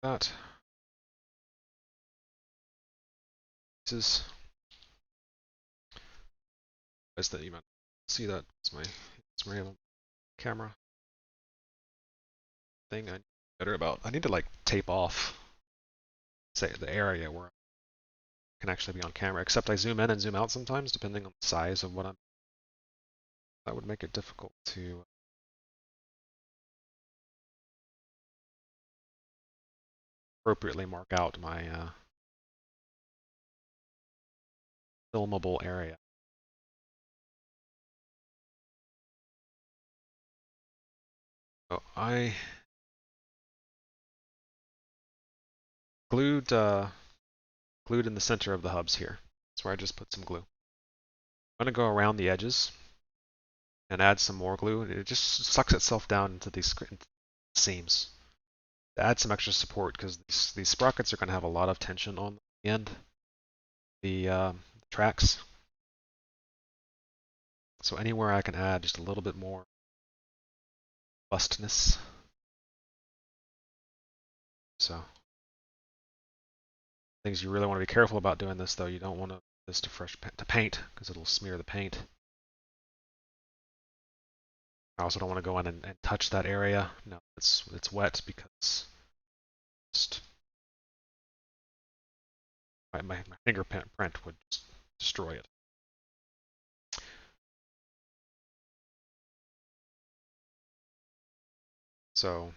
That. This is. Is that you might see that? It's my camera thing I need better about. I need to like tape off, say, the area where I can actually be on camera, except I zoom in and zoom out sometimes, depending on the size of what I'm. That would make it difficult to appropriately mark out my filmable area. So I glued in the center of the hubs here. That's where I just put some glue. I'm gonna go around the edges and add some more glue. It just sucks itself down into these seams. To add some extra support, because these sprockets are going to have a lot of tension on the end, the tracks. So anywhere I can add just a little bit more robustness. So things you really want to be careful about doing this, though. You don't want to this to paint because it'll smear the paint. I also don't want to go in and touch that area. No, it's wet because just my fingerprint would just destroy it. So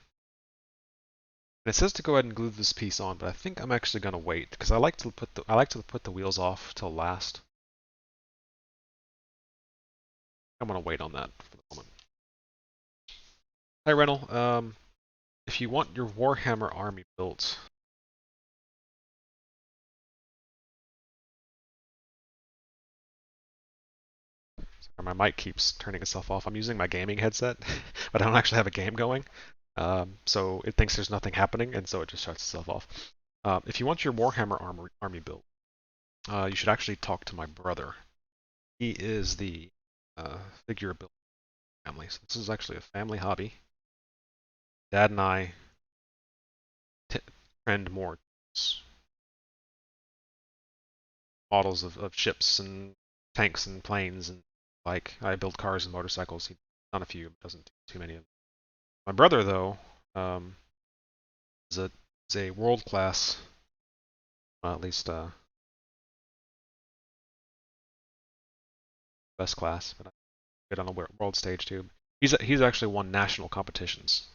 it says to go ahead and glue this piece on, but I think I'm actually gonna wait because I like to put the wheels off till last. I'm gonna wait on that for the moment. Hi Rennell, if you want your Warhammer army built, my mic keeps turning itself off. I'm using my gaming headset, but I don't actually have a game going. So it thinks there's nothing happening, and so it just shuts itself off. If you want your Warhammer army built, you should actually talk to my brother. He is the figure builder family. So this is actually a family hobby. Dad and I trend more models of ships and tanks and planes, and like I build cars and motorcycles. He's done a few, doesn't do too many of them. My brother, though, um, is a world class, well, at least best class, but I get on the world stage too. He's actually won national competitions,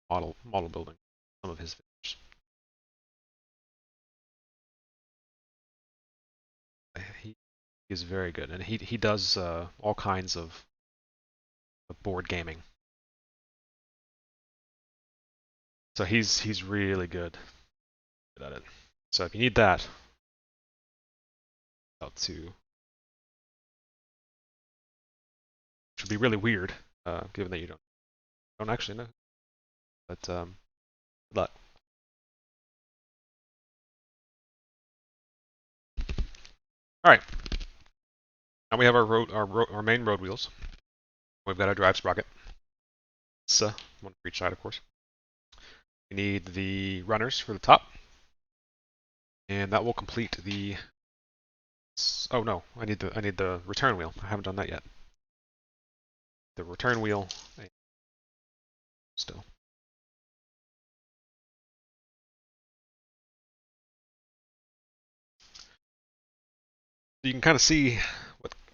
model building, some of his figures. He is very good, and he does all kinds of board gaming. So he's really good at it. So if you need that, out to, which would be really weird, given that you don't actually know. But good luck. All right, now we have our main road wheels. We've got our drive sprocket. It's one for each side, of course. We need the runners for the top, and that will complete the. Oh no, I need the return wheel. I haven't done that yet. The return wheel still. You can kind of see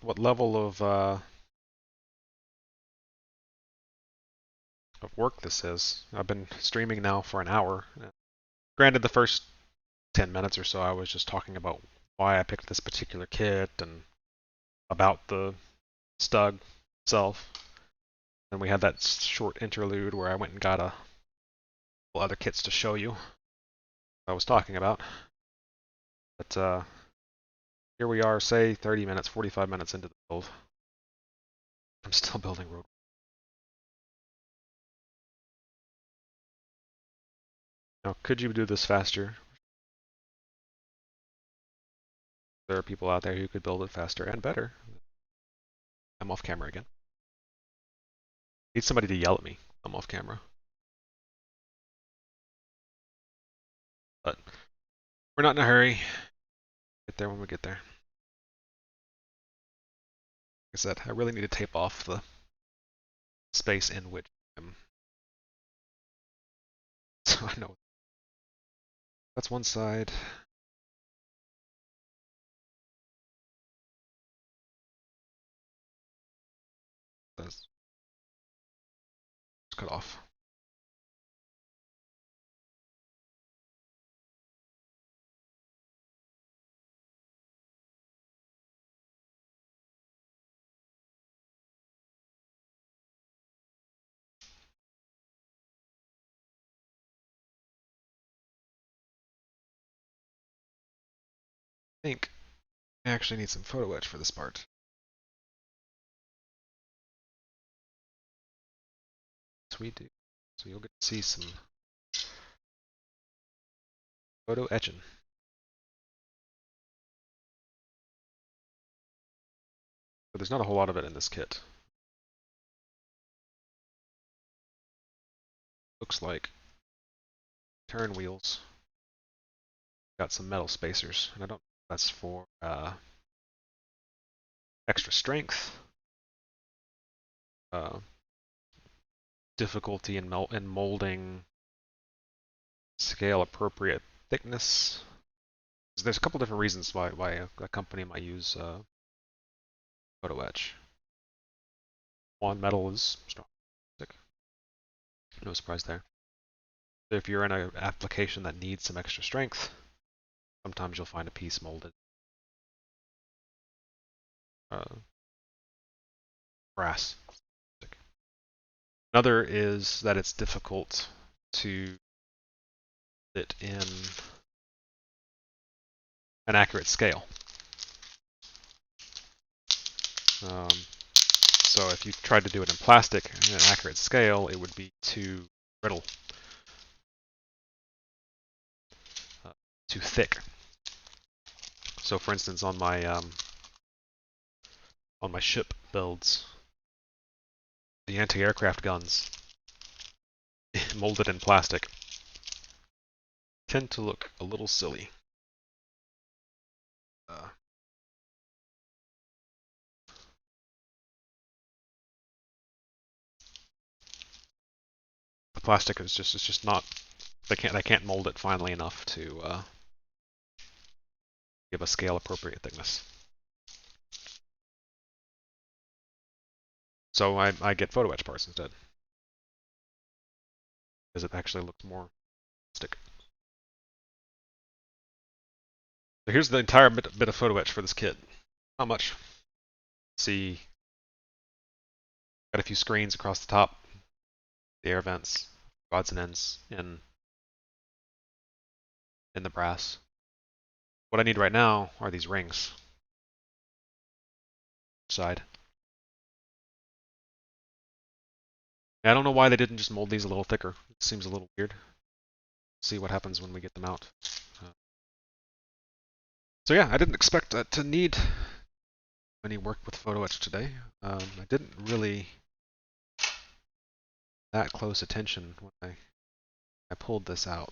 what level of work this is. I've been streaming now for an hour. Granted, the first 10 minutes or so, I was just talking about why I picked this particular kit and about the StuG itself. And we had that short interlude where I went and got a couple other kits to show you what I was talking about. But here we are, say 30 minutes, 45 minutes into the build. I'm still building road. Now, could you do this faster? There are people out there who could build it faster and better. I'm off camera again. Need somebody to yell at me. I'm off camera. But we're not in a hurry. Get there when we get there. Like I said, I really need to tape off the space in which I'm. So I know. That's one side. That's cut off. I think I actually need some photo etch for this part. Yes, we do. So you'll get to see some photo etching. But there's not a whole lot of it in this kit. Looks like turn wheels. got some metal spacers, and I don't know if that's for extra strength, difficulty in molding, scale appropriate thickness. There's a couple different reasons why a company might use photo etch. One, metal is strong. No surprise there. If you're in an application that needs some extra strength, sometimes you'll find a piece molded. Brass. Another is that it's difficult to fit in an accurate scale. So if you tried to do it in plastic in an accurate scale, it would be too brittle, too thick. So for instance, on my ship builds, the anti-aircraft guns molded in plastic tend to look a little silly. The plastic is just not, they can't mold it finely enough to give a scale appropriate thickness. So I get photo etch parts instead, because it actually looks more stick. So here's the entire bit of photo etch for this kit. Not much. See, got a few screens across the top, the air vents, rods and ends in the brass. What I need right now are these rings. Side. I don't know why they didn't just mold these a little thicker. It seems a little weird. See what happens when we get them out. So yeah, I didn't expect to need any work with photo etch today. I didn't really that close attention when I pulled this out.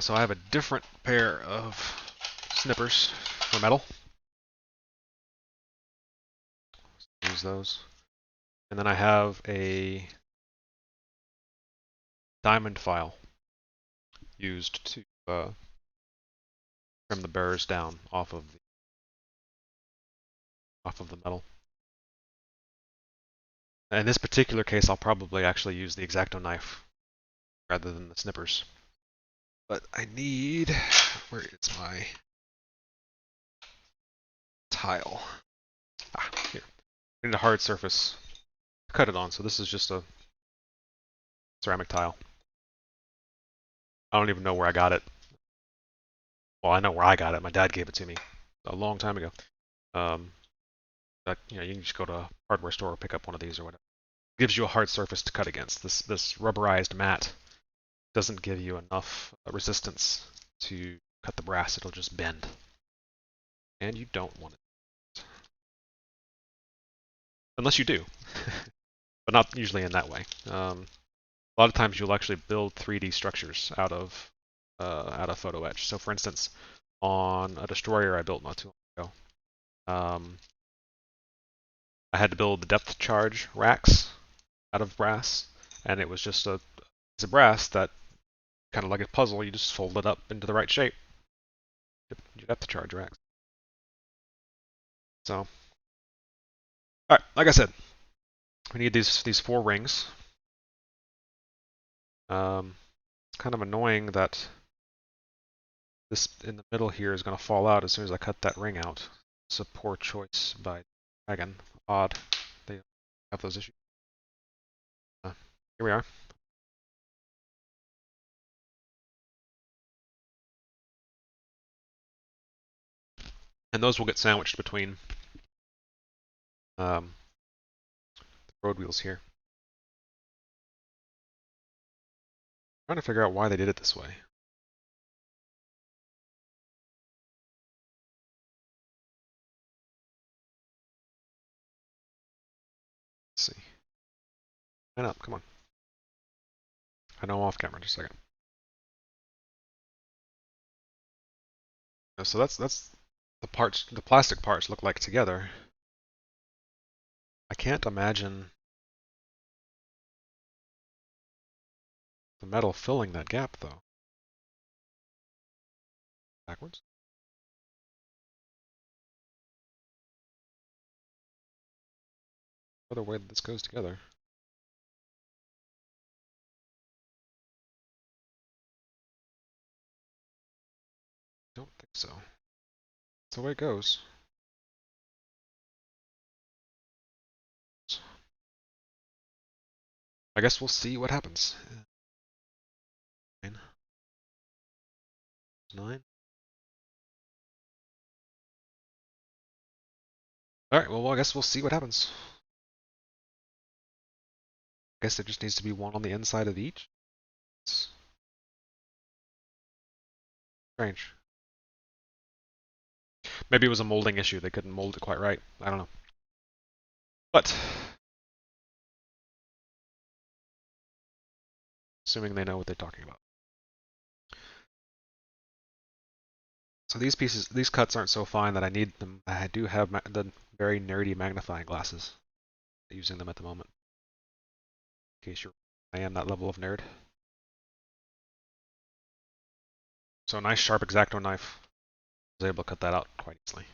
So I have a different pair of snippers for metal. Use those. And then I have a diamond file used to trim the burrs down off of the metal. In this particular case, I'll probably actually use the X-Acto knife rather than the snippers. But I need, where is my tile? Here. I need a hard surface to cut it on, so this is just a ceramic tile. I don't even know where I got it. Well, I know where I got it. My dad gave it to me a long time ago. But, you can just go to a hardware store or pick up one of these or whatever. It gives you a hard surface to cut against. This rubberized mat doesn't give you enough resistance to cut the brass. It'll just bend. And you don't want it. Unless you do. But not usually in that way. A lot of times you'll actually build 3D structures out of photo etch. So for instance, on a destroyer I built not too long ago, I had to build the depth charge racks out of brass, and it was just a piece of brass that, kind of like a puzzle, you just fold it up into the right shape. Your depth charge racks. So, all right, like I said, we need these 4 rings. It's kind of annoying that this in the middle here is going to fall out as soon as I cut that ring out. It's a poor choice by Dragon. Odd. They have those issues. Here we are. And those will get sandwiched between the road wheels here. I'm trying to figure out why they did it this way. Let's see. Line up, come on. I know I'm off camera, just a second. So that's the parts, the plastic parts look like together. I can't imagine the metal filling that gap though. Backwards? Other way that this goes together. Don't think so. That's the way it goes. I guess we'll see what happens. 9. 9. Alright, well, I guess we'll see what happens. I guess there just needs to be one on the inside of each. It's strange. Maybe it was a molding issue. They couldn't mold it quite right. I don't know. But, assuming they know what they're talking about. So these pieces, these cuts aren't so fine that I need them. I do have the very nerdy magnifying glasses. Using them at the moment. In case I am that level of nerd. So a nice sharp X-Acto knife. I was able to cut that out quite easily.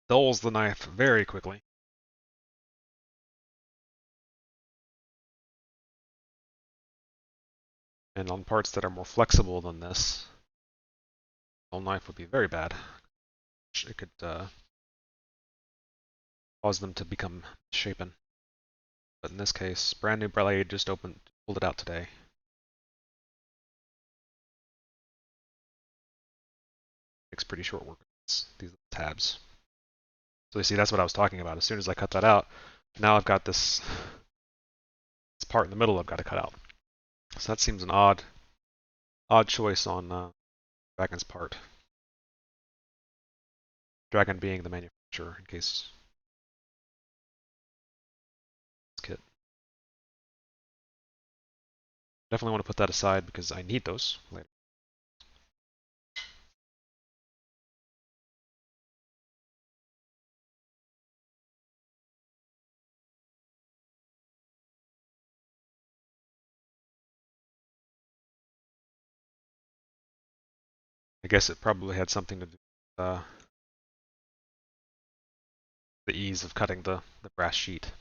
Dulls the knife very quickly. And on parts that are more flexible than this, dull knife would be very bad. It could cause them to become misshapen. But in this case, brand new blade, just pulled it out today. Makes pretty short work of these little tabs. So you see, that's what I was talking about. As soon as I cut that out, now I've got this part in the middle I've got to cut out. So that seems an odd choice on Dragon's part. Dragon being the manufacturer, in case this kit. Definitely want to put that aside because I need those later. I guess it probably had something to do with the ease of cutting the brass sheet.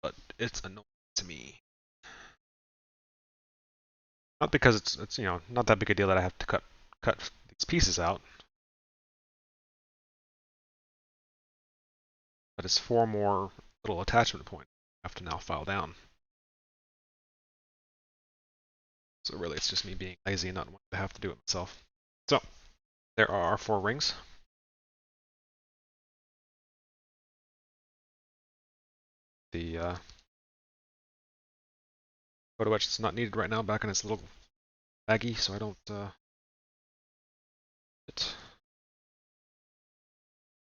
But it's annoying to me. Not because it's not that big a deal that I have to cut these pieces out, but it's 4 more little attachment points I have to now file down. So really, it's just me being lazy and not wanting to have to do it myself. So there are our 4 rings. The photo-etched is not needed right now, back in its little baggie, so I don't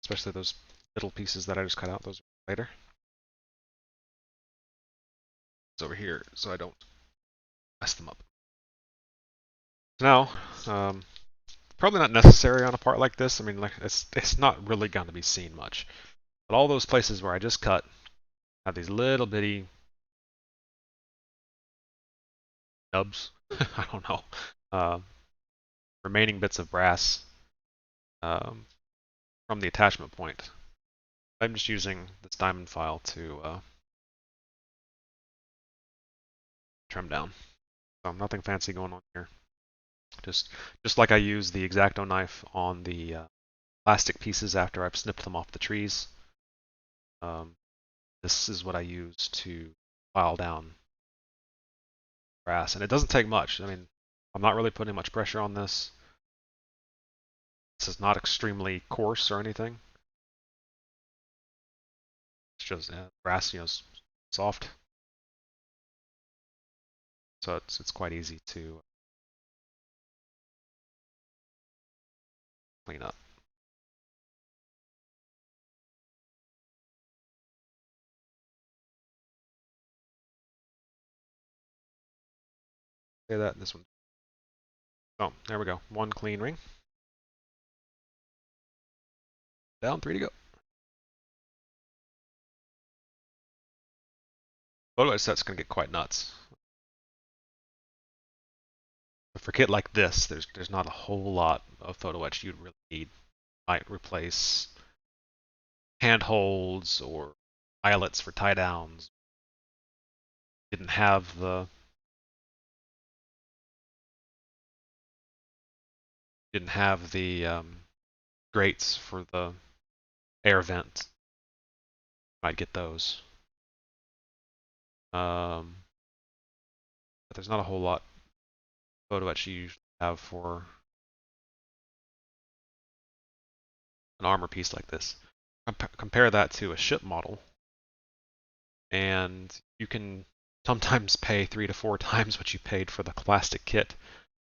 especially those little pieces that I just cut out, those later. It's over here, so I don't mess them up. Now, probably not necessary on a part like this. I mean, like it's not really going to be seen much. But all those places where I just cut have these little bitty nubs. I don't know. Remaining bits of brass from the attachment point. I'm just using this diamond file to trim down. So nothing fancy going on here. Just like I use the X-Acto knife on the plastic pieces after I've snipped them off the trees. This is what I use to file down brass, and it doesn't take much. I mean, I'm not really putting much pressure on this. This is not extremely coarse or anything. It's just brass, soft. So it's quite easy to clean up. Say that, and this one. Oh, there we go. One clean ring. Down, 3 to go. Photo etch set's gonna get quite nuts. For a kit like this, there's not a whole lot of photo etch you'd really need. Might replace handholds or eyelets for tie downs. Didn't have the grates for the air vent. Might get those. But there's not a whole lot photo etch you usually have for an armor piece like this. Compare that to a ship model, and you can sometimes pay 3 to 4 times what you paid for the plastic kit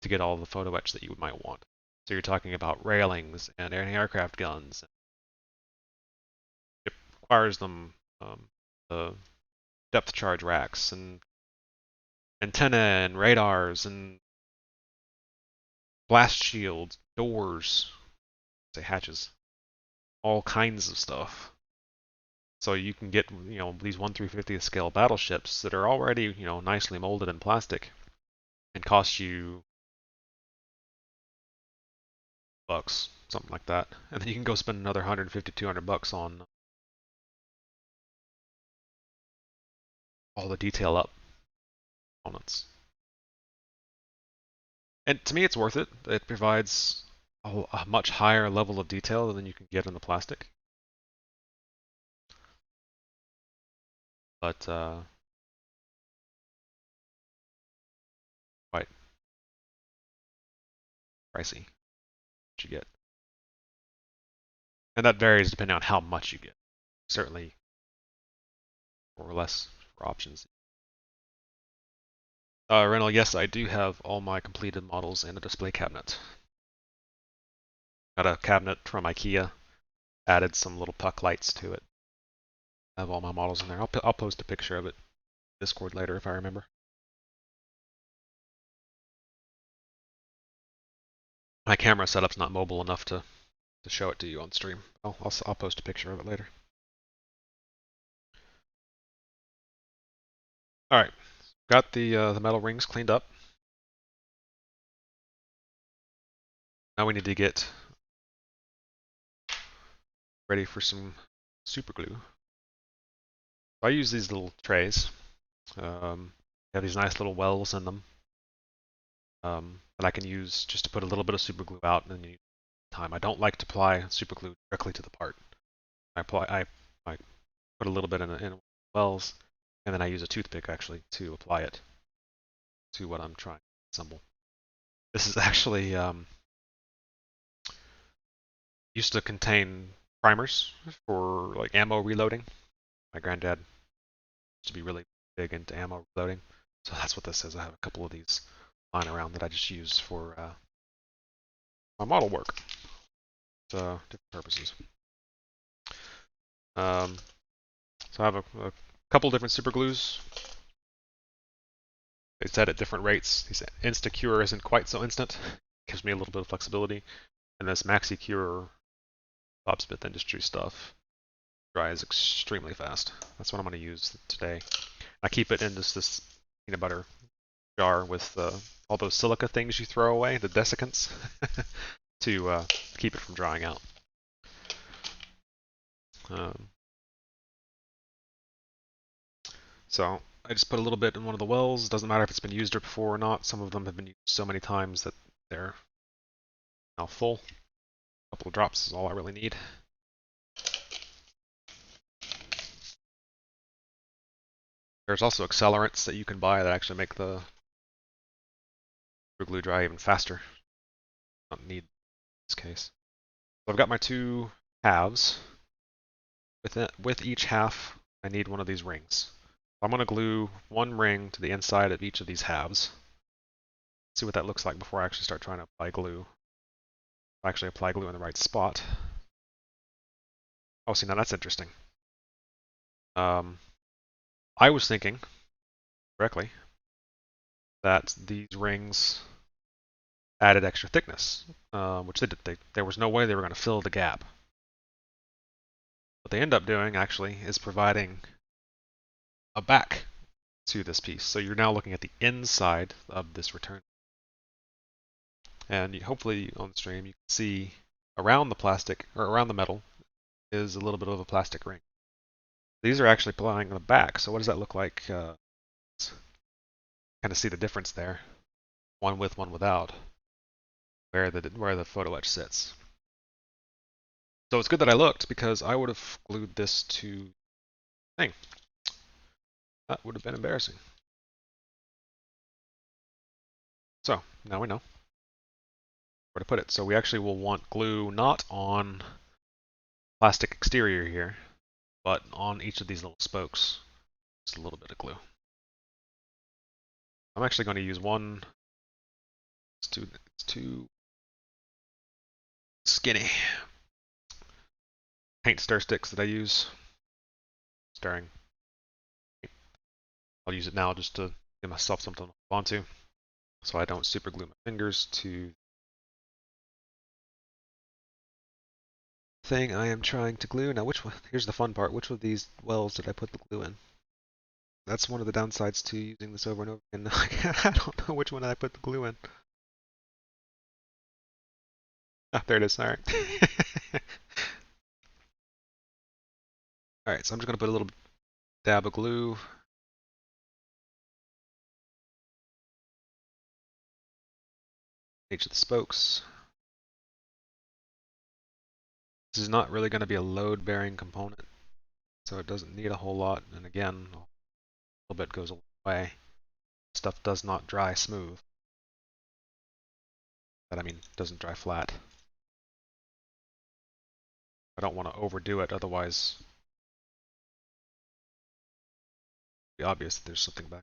to get all the photo etch that you might want. So you're talking about railings and aircraft guns. It requires them the depth charge racks and antenna and radars and blast shields, doors, say hatches, all kinds of stuff. So you can get, these 1/350th scale battleships that are already, nicely molded in plastic and cost you bucks, something like that. And then you can go spend another 150, 200 bucks on all the detail up components. And to me, it's worth it. It provides a much higher level of detail than you can get in the plastic. But quite pricey what you get. And that varies depending on how much you get. Certainly more or less for options. Renal, yes, I do have all my completed models in a display cabinet. Got a cabinet from IKEA, added some little puck lights to it. I have all my models in there. I'll post a picture of it in Discord later if I remember. My camera setup's not mobile enough to show it to you on stream. I'll post a picture of it later. All right, got the metal rings cleaned up. Now we need to get ready for some super glue. I use these little trays. Have these nice little wells in them that I can use just to put a little bit of super glue out and then time. I don't like to apply super glue directly to the part. I put a little bit in wells, and then I use a toothpick actually to apply it to what I'm trying to assemble. This is actually used to contain primers for like ammo reloading. My granddad used to be really big into ammo reloading, so that's what this is. I have a couple of these lying around that I just use for my model work. So different purposes. So I have a couple different super glues. They set at different rates. This Insta-Cure isn't quite so instant. Gives me a little bit of flexibility. And this Maxi-Cure Bob Smith Industry stuff dries extremely fast. That's what I'm going to use today. I keep it in this peanut butter jar with all those silica things you throw away, the desiccants, to keep it from drying out. So I just put a little bit in one of the wells. Doesn't matter if it's been used before or not. Some of them have been used so many times that they're now full. A couple of drops is all I really need. There's also accelerants that you can buy that actually make the glue dry even faster. Don't need this case. So I've got my two halves. With each half, I need one of these rings. I'm going to glue one ring to the inside of each of these halves. See what that looks like before I actually start trying to apply glue. Actually apply glue in the right spot. Oh, see, now that's interesting. I was thinking, correctly, that these rings added extra thickness, which they did. There was no way they were going to fill the gap. What they end up doing, actually, is providing a back to this piece. So you're now looking at the inside of this return. And hopefully on the stream you can see around the plastic, or around the metal, is a little bit of a plastic ring. These are actually applying on the back, so what does that look like? Kind of see the difference there. One with, one without, where the photo etch sits. So it's good that I looked, because I would have glued this to thing. That would have been embarrassing. So now we know where to put it. So we actually will want glue not on plastic exterior here, but on each of these little spokes. Just a little bit of glue. I'm actually going to use one. It's too skinny. Paint stir sticks that I use. Stirring. I'll use it now just to give myself something to hold onto, so I don't super glue my fingers to the thing I am trying to glue. Now, which one? Here's the fun part. Which of these wells did I put the glue in? That's one of the downsides to using this over and over again. I don't know which one I put the glue in. Ah, there it is. All right. All right, so I'm just going to put a little dab of glue. Each of the spokes. This is not really going to be a load-bearing component, so it doesn't need a whole lot. And again, a little bit goes a long way. Stuff does not dry smooth. That, I mean, doesn't dry flat. I don't want to overdo it, otherwise it'll be obvious that there's something back.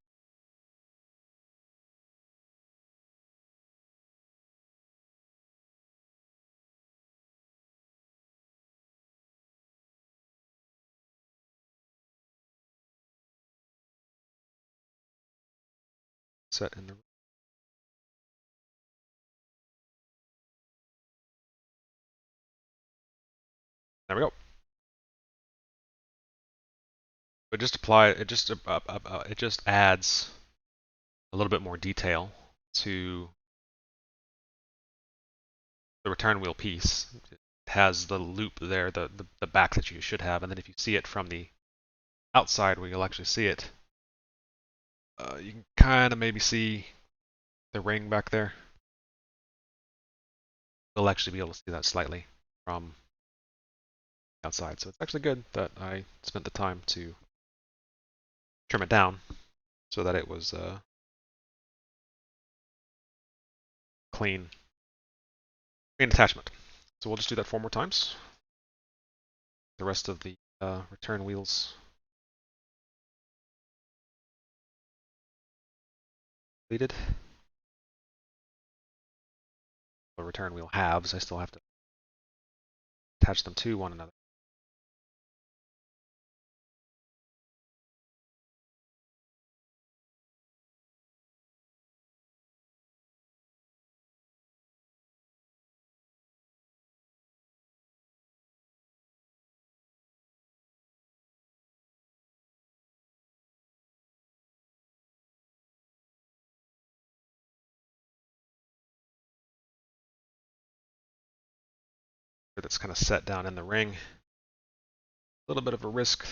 Set in the. There we go. But just apply it. It just adds a little bit more detail to the return wheel piece. It has the loop there, the back that you should have, and then if you see it from the outside where you'll actually see it, you can kind of maybe see the ring back there. You'll actually be able to see that slightly from outside. So it's actually good that I spent the time to trim it down so that it was clean attachment. So we'll just do that 4 more times. The rest of the return wheels completed. The return wheel halves, I still have to attach them to one another. That's kind of set down in the ring. A little bit of a risk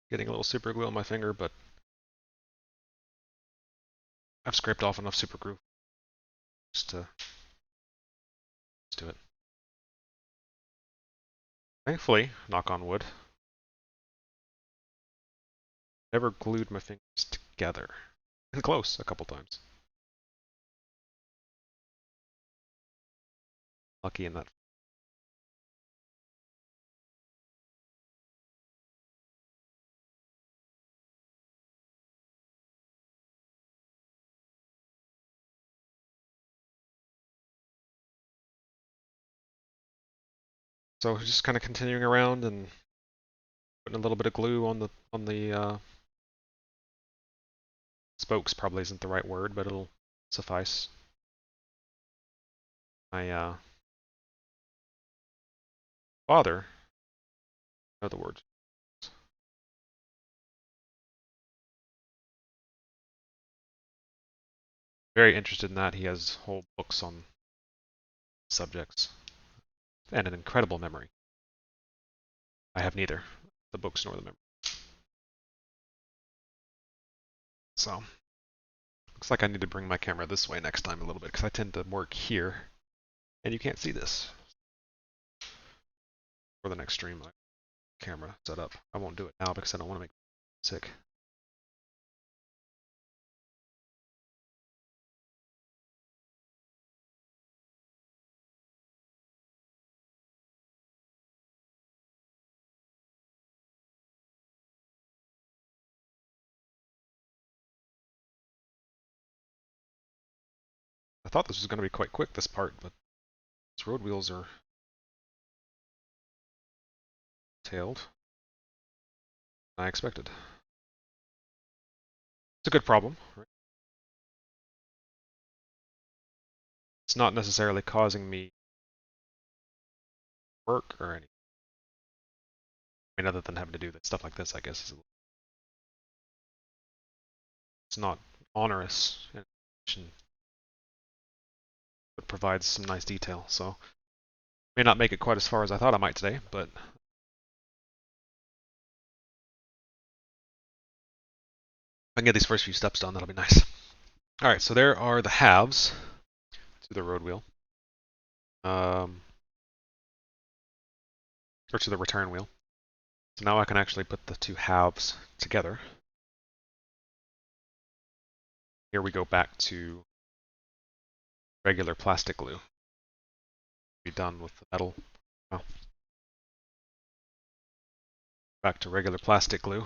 getting a little super glue on my finger, but I've scraped off enough super glue just to do it. Thankfully, knock on wood, never glued my fingers together. And close a couple times. Lucky in that. So just kind of continuing around and putting a little bit of glue on the spokes probably isn't the right word, but it'll suffice. My father, in other words, very interested in that. He has whole books on subjects and an incredible memory. I have neither the books nor the memory. So, looks like I need to bring my camera this way next time a little bit because I tend to work here and you can't see this. For the next stream, like camera setup. I won't do it now because I don't want to make sick. I thought this was going to be quite quick, this part, but these road wheels are tailed. I expected. It's a good problem, right? It's not necessarily causing me work or anything. I mean, other than having to do stuff like this, I guess. It's not onerous, but provides some nice detail. So, may not make it quite as far as I thought I might today, but if I can get these first few steps done, that'll be nice. All right, so there are the halves to the road wheel, or to the return wheel. So now I can actually put the two halves together. Here we go back to regular plastic glue. Be done with the metal. Oh. Back to regular plastic glue.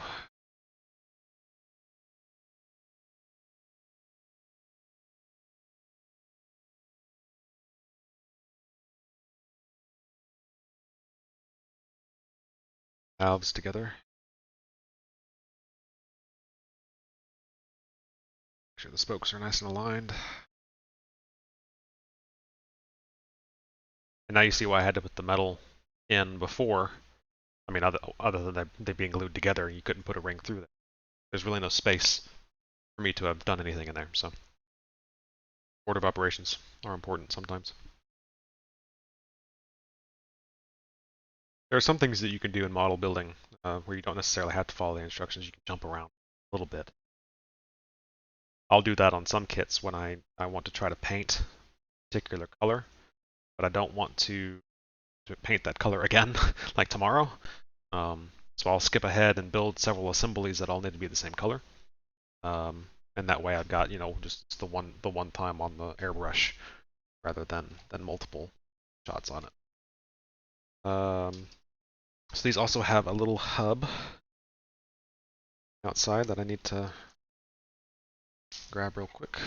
Halves together. Make sure the spokes are nice and aligned. And now you see why I had to put the metal in before. I mean, other than they being glued together, you couldn't put a ring through them. There's really no space for me to have done anything in there. So, order of operations are important sometimes. There are some things that you can do in model building where you don't necessarily have to follow the instructions. You can jump around a little bit. I'll do that on some kits when I want to try to paint a particular color, but I don't want to paint that color again like tomorrow. So I'll skip ahead and build several assemblies that all need to be the same color. And that way I've got, just the one time on the airbrush rather than multiple shots on it. So these also have a little hub outside that I need to grab real quick. I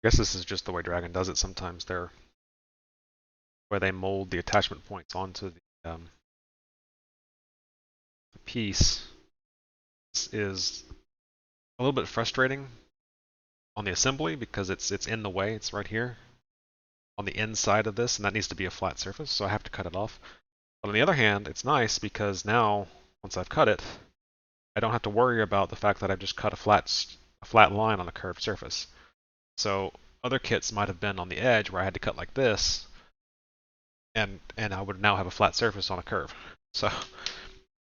guess this is just the way Dragon does it sometimes. Where they mold the attachment points onto the piece is a little bit frustrating on the assembly because it's in the way. It's right here on the inside of this, and that needs to be a flat surface, so I have to cut it off. But on the other hand, it's nice because now, once I've cut it, I don't have to worry about the fact that I've just cut a flat line on a curved surface. So other kits might have been on the edge where I had to cut like this, and I would now have a flat surface on a curve. So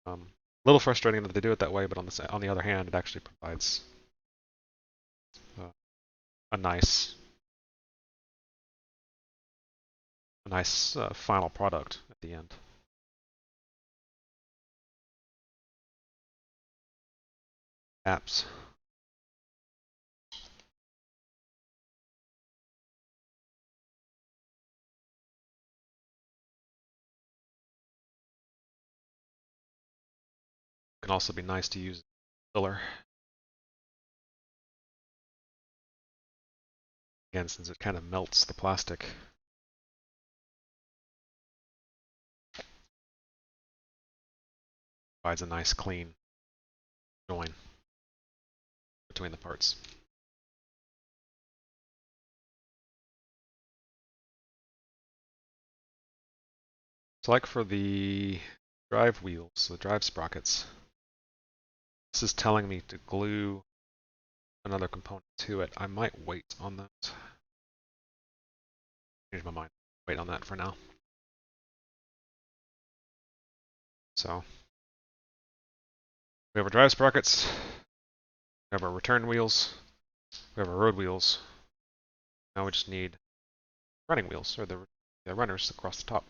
a little frustrating that they do it that way, but on the other hand, it actually provides a nice final product at the end. Apps. Can also be nice to use filler. Again, since it kind of melts the plastic. Provides a nice clean join between the parts. So like for the drive wheels, the drive sprockets, this is telling me to glue another component to it. I might wait on that. Change my mind. Wait on that for now. So we have our drive sprockets, we have our return wheels, we have our road wheels. Now we just need running wheels, or the runners across the top.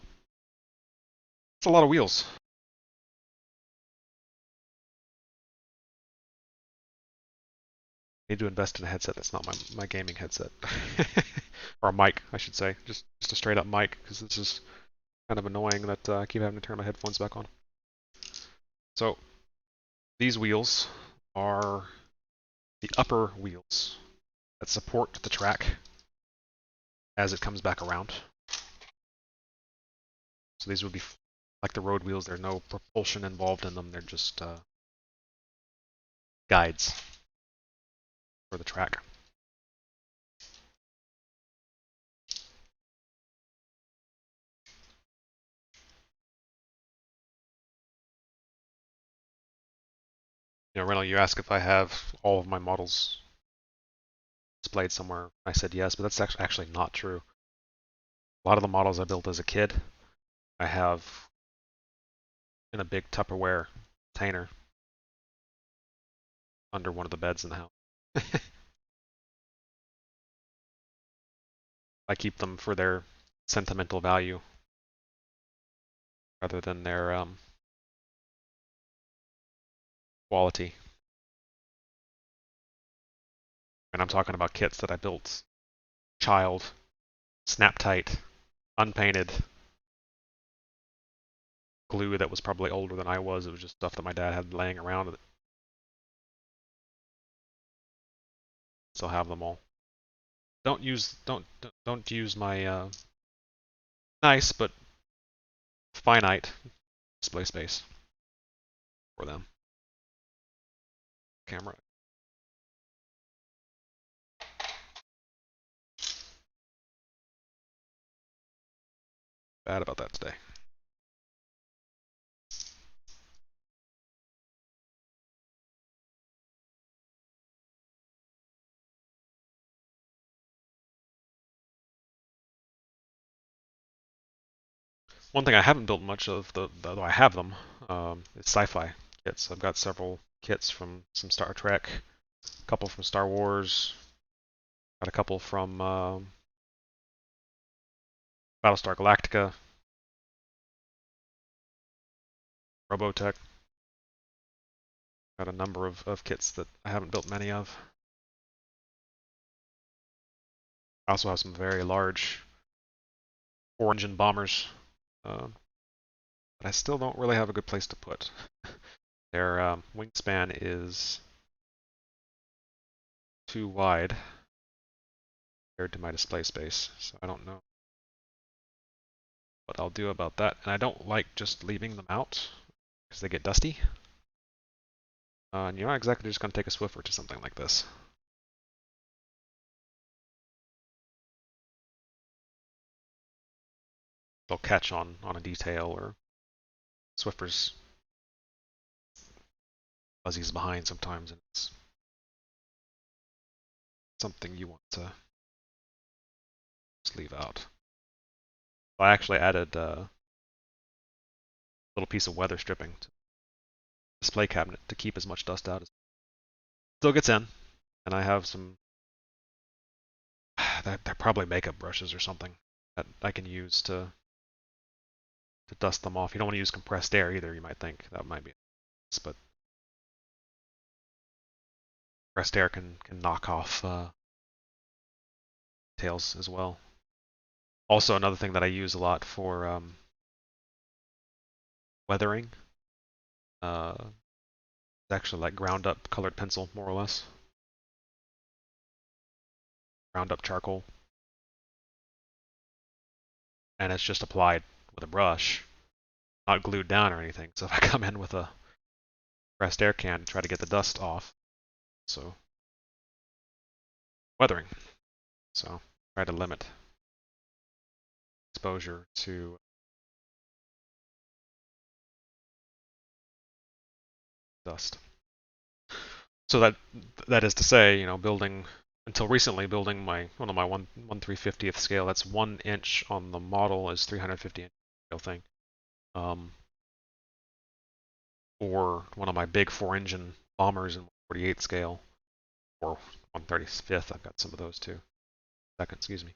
It's a lot of wheels. I need to invest in a headset that's not my gaming headset. Or a mic, I should say. Just a straight up mic, because this is kind of annoying that I keep having to turn my headphones back on. So these wheels are the upper wheels that support the track as it comes back around. So these would be like the road wheels. There's no propulsion involved in them. They're just guides for the track. You know, Reno, you asked if I have all of my models displayed somewhere. I said yes, but that's actually not true. A lot of the models I built as a kid, I have in a big Tupperware container under one of the beds in the house. I keep them for their sentimental value rather than their quality. And I'm talking about kits that I built child, snap tight, unpainted, glue that was probably older than I was. It was just stuff that my dad had laying around. Still have them all. Don't use my nice but finite display space for them. Camera. Bad about that today. One thing I haven't built much of, though I have them, is sci-fi kits. I've got several kits from some Star Trek, a couple from Star Wars, got a couple from Battlestar Galactica, Robotech. Got a number of kits that I haven't built many of. I also have some very large four-engine bombers that I still don't really have a good place to put. Their wingspan is too wide compared to my display space, so I don't know what I'll do about that. And I don't like just leaving them out because they get dusty. And you're not exactly just going to take a Swiffer to something like this. They'll catch on a detail, or Swiffer's fuzzies behind sometimes, and it's something you want to just leave out. I actually added a little piece of weather stripping to the display cabinet to keep as much dust out as still gets in. And I have some, they're probably makeup brushes or something that I can use to dust them off. You don't want to use compressed air either, you might think. That might be nice, but compressed air can knock off tails as well. Also, another thing that I use a lot for weathering is actually like ground up colored pencil, more or less. ground up charcoal, and it's just applied with a brush, not glued down or anything. So if I come in with a compressed air can and try to get the dust off, so weathering. So try to limit exposure to dust. So that is to say, building until recently, building one of my 1/350th scale. That's 1 inch on the model is 350 inch scale thing. Or one of my big 4-engine bombers in 1/48 scale, or 1/35th. I've got some of those too. Second, excuse me.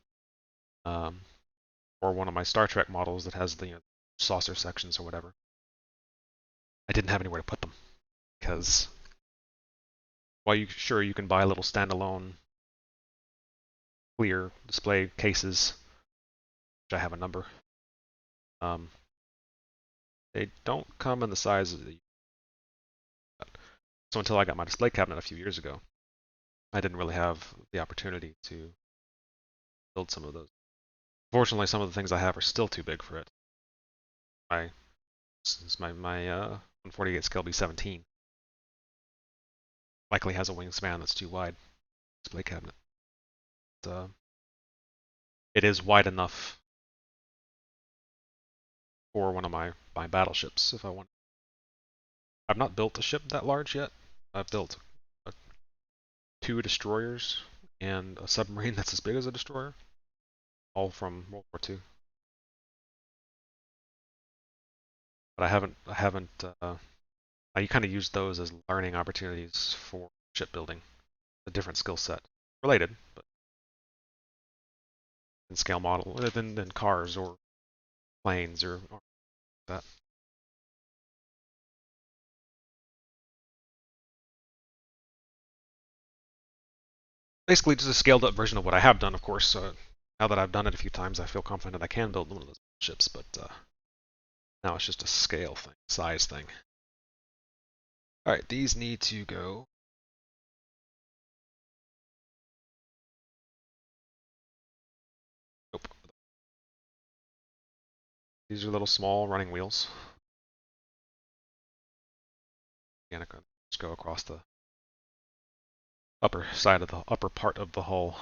Or one of my Star Trek models that has the saucer sections or whatever. I didn't have anywhere to put them because while you can buy little standalone clear display cases, which I have a number, they don't come in the size of the. So until I got my display cabinet a few years ago, I didn't really have the opportunity to build some of those. Fortunately, some of the things I have are still too big for it. Since my 1/48 scale B17 likely has a wingspan that's too wide. Display cabinet. It is wide enough for one of my battleships if I want. I've not built a ship that large yet. I've built 2 destroyers and a submarine that's as big as a destroyer, all from World War II. But I haven't. I kind of used those as learning opportunities for shipbuilding, a different skill set, related, but in scale model than cars or planes or that. Basically, just a scaled up version of what I have done, of course. Now that I've done it a few times, I feel confident I can build one of those ships, but now it's just a scale thing, size thing. All right, these need to go. Nope. These are little small running wheels. Again, I can just go across the upper side of the upper part of the hull.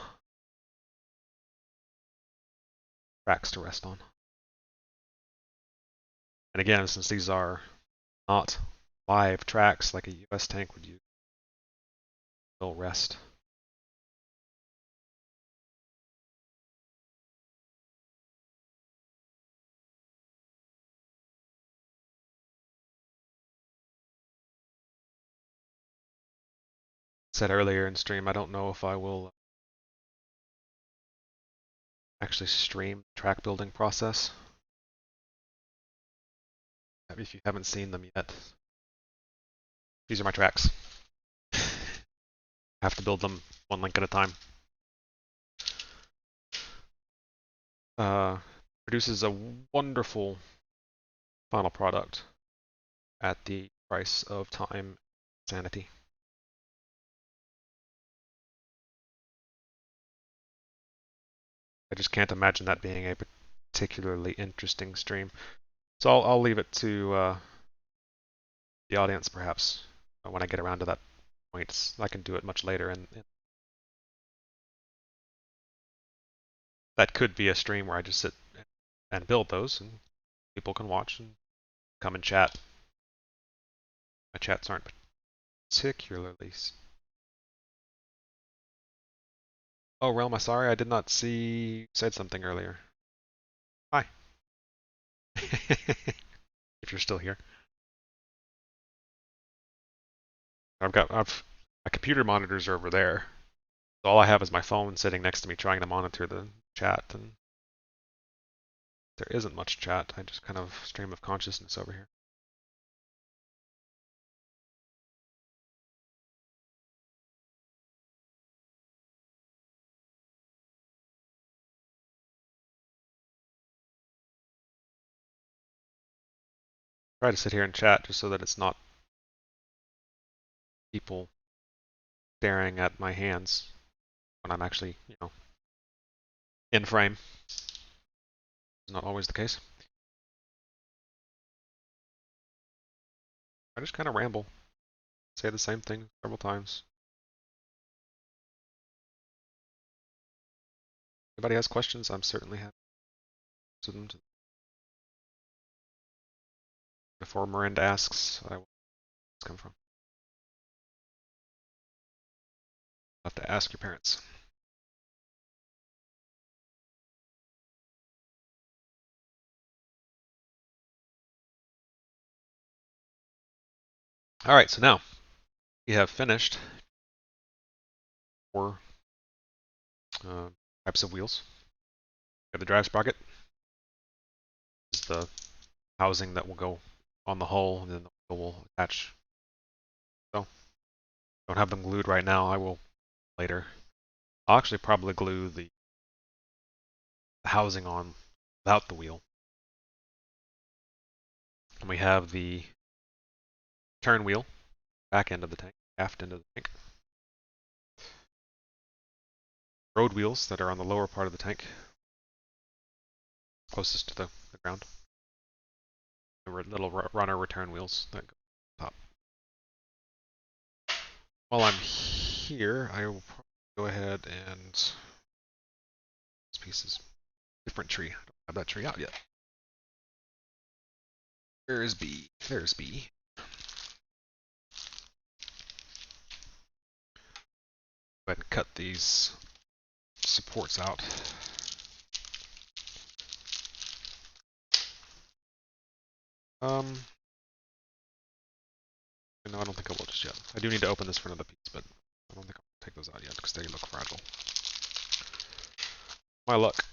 Tracks to rest on. And again, since these are not live tracks like a US tank would use, they'll rest. Said earlier in stream, I don't know if I will actually stream the track building process. If you haven't seen them yet, these are my tracks. I have to build them one link at a time. Produces a wonderful final product at the price of time and sanity. I just can't imagine that being a particularly interesting stream. So I'll leave it to the audience, perhaps, when I get around to that point. I can do it much later, and that could be a stream where I just sit and build those, and people can watch and come and chat. My chats aren't particularly. Oh, Realm, I'm sorry, I did not see you said something earlier. Hi. If you're still here. I've my computer monitors are over there. So all I have is my phone sitting next to me trying to monitor the chat, and there isn't much chat. I just kind of stream of consciousness over here. Try to sit here and chat just so that it's not people staring at my hands when I'm actually, in frame. It's not always the case. I just kind of ramble, say the same thing several times. If anybody has questions, I'm certainly happy to answer them. Before Miranda asks, I will come from. Have to ask your parents. All right, so now we have finished 4 types of wheels. We have the drive sprocket. This is the housing that will go on the hull, and then the wheel will attach. So, don't have them glued right now. I will later. I'll actually probably glue the housing on without the wheel. And we have the turn wheel, back end of the tank, aft end of the tank. Road wheels that are on the lower part of the tank, closest to the ground. The little runner return wheels that go top. While I'm here, I will probably go ahead and this piece is different tree. I don't have that tree out yet. Where is B? There's B. Go ahead and cut these supports out. No, I don't think I will just yet. I do need to open this for another piece, but I don't think I'll take those out yet because they look fragile. My luck,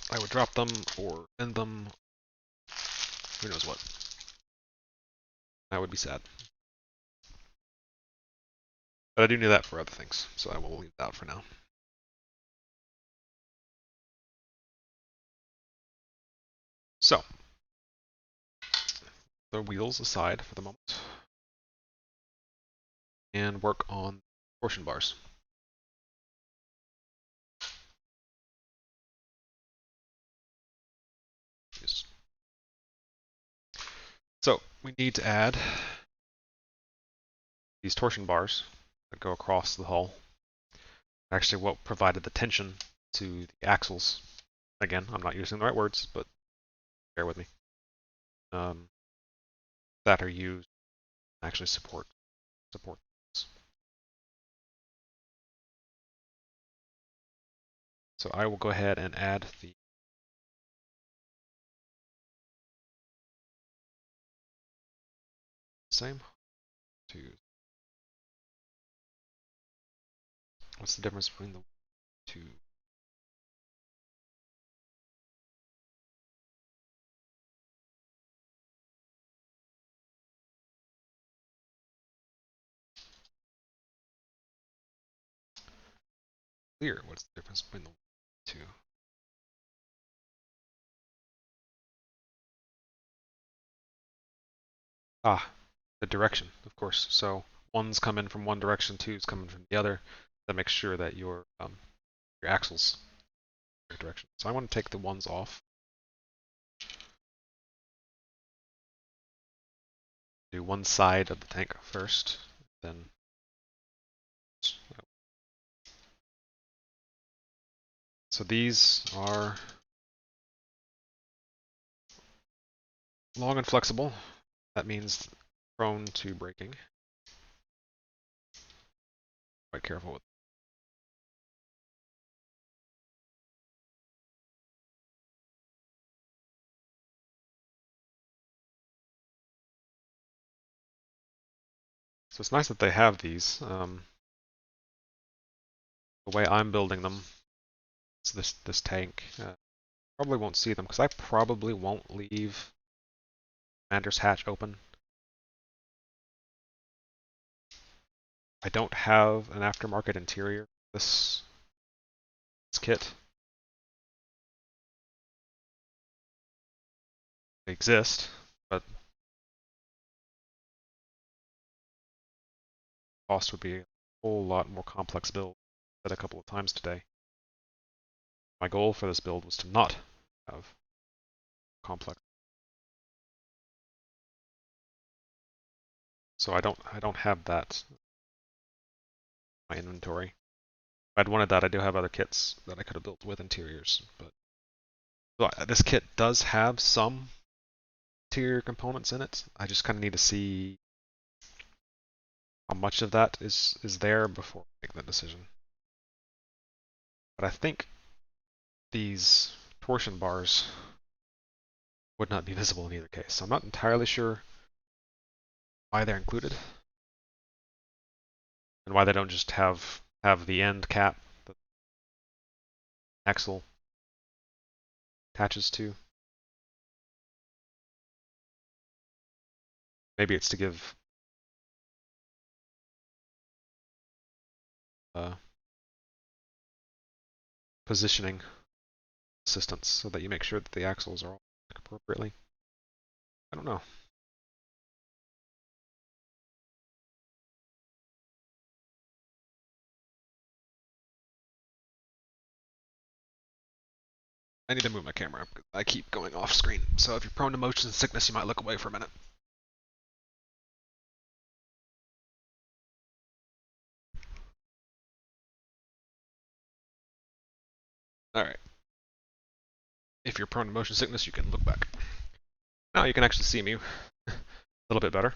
I would drop them or end them. Who knows what. That would be sad. But I do need that for other things, so I will leave that out for now. So, the wheels aside for the moment, and work on torsion bars. Yes. So, we need to add these torsion bars that go across the hull. Actually, what provided the tension to the axles. Again, I'm not using the right words, but bear with me. That are used to actually support this. So I will go ahead and add the same to. What's the difference between the two? Clear. What's the difference between the two? Ah, the direction, of course. So one's coming from one direction, two's coming from the other. That makes sure that your axles are direction. So I want to take the ones off. Do one side of the tank first, then. So these are long and flexible. That means prone to breaking. Quite careful with. So it's nice that they have these. The way I'm building them, it's this tank. Probably won't see them because I probably won't leave Commander's hatch open. I don't have an aftermarket interior this kit. They exist, but cost would be a whole lot more complex build. Said a couple of times today. My goal for this build was to not have complex. So I don't have that in my inventory. If I'd wanted that, I do have other kits that I could have built with interiors, but so this kit does have some interior components in it. I just kind of need to see how much of that is there before I make that decision. But I think these torsion bars would not be visible in either case. So I'm not entirely sure why they're included and why they don't just have the end cap that the axle attaches to. Maybe it's to give positioning assistance so that you make sure that the axles are all appropriately. I don't know. I need to move my camera. I keep going off screen. So if you're prone to motion sickness, you might look away for a minute. Alright. If you're prone to motion sickness, you can look back. Now you can actually see me a little bit better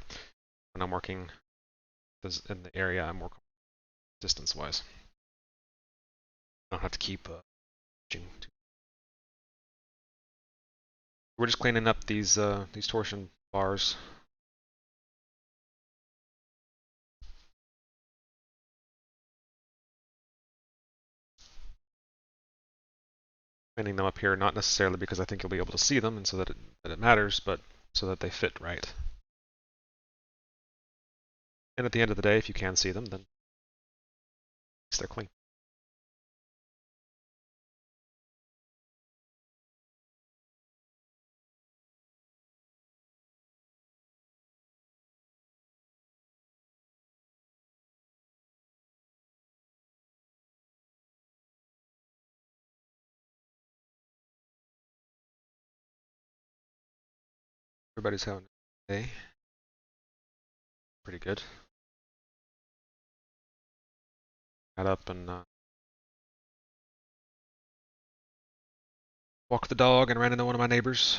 when I'm working in the area I'm working distance-wise. I don't have to keep We're just cleaning up these torsion bars. Cleaning them up here, not necessarily because I think you'll be able to see them and so that it matters, but so that they fit right. And at the end of the day, if you can see them, then at least they're clean. Everybody's having a day. Pretty good. Got up and walked the dog and ran into one of my neighbors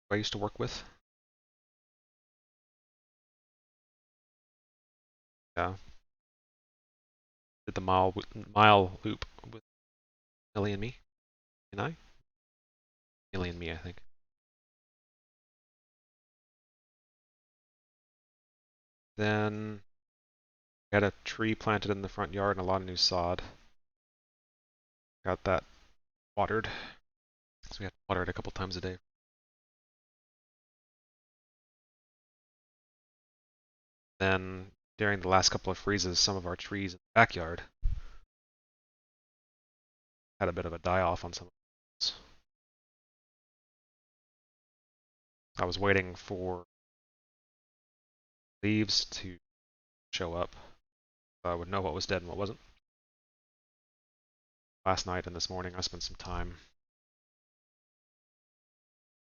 who I used to work with. Yeah. Did the mile loop with Millie and me. And I? Millie and me, I think. Then we had a tree planted in the front yard and a lot of new sod. Got that watered. So we had to water it a couple times a day. Then during the last couple of freezes, some of our trees in the backyard had a bit of a die-off on some of those. I was waiting for leaves to show up so I would know what was dead and what wasn't. Last night and this morning I spent some time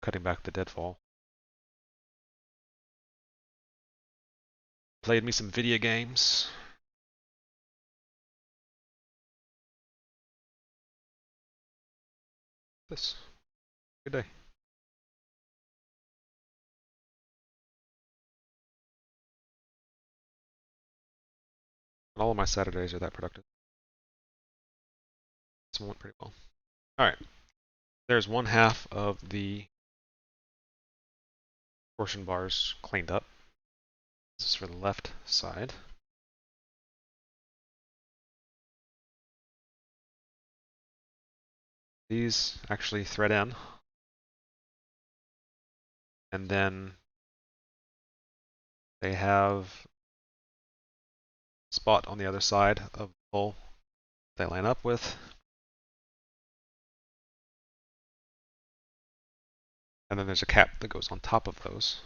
cutting back the deadfall. Played me some video games. This. Good day. All of my Saturdays are that productive. This one went pretty well. Alright. There's one half of the torsion bars cleaned up. This is for the left side. These actually thread in. And then they have a spot on the other side of the hole they line up with. And then there's a cap that goes on top of those.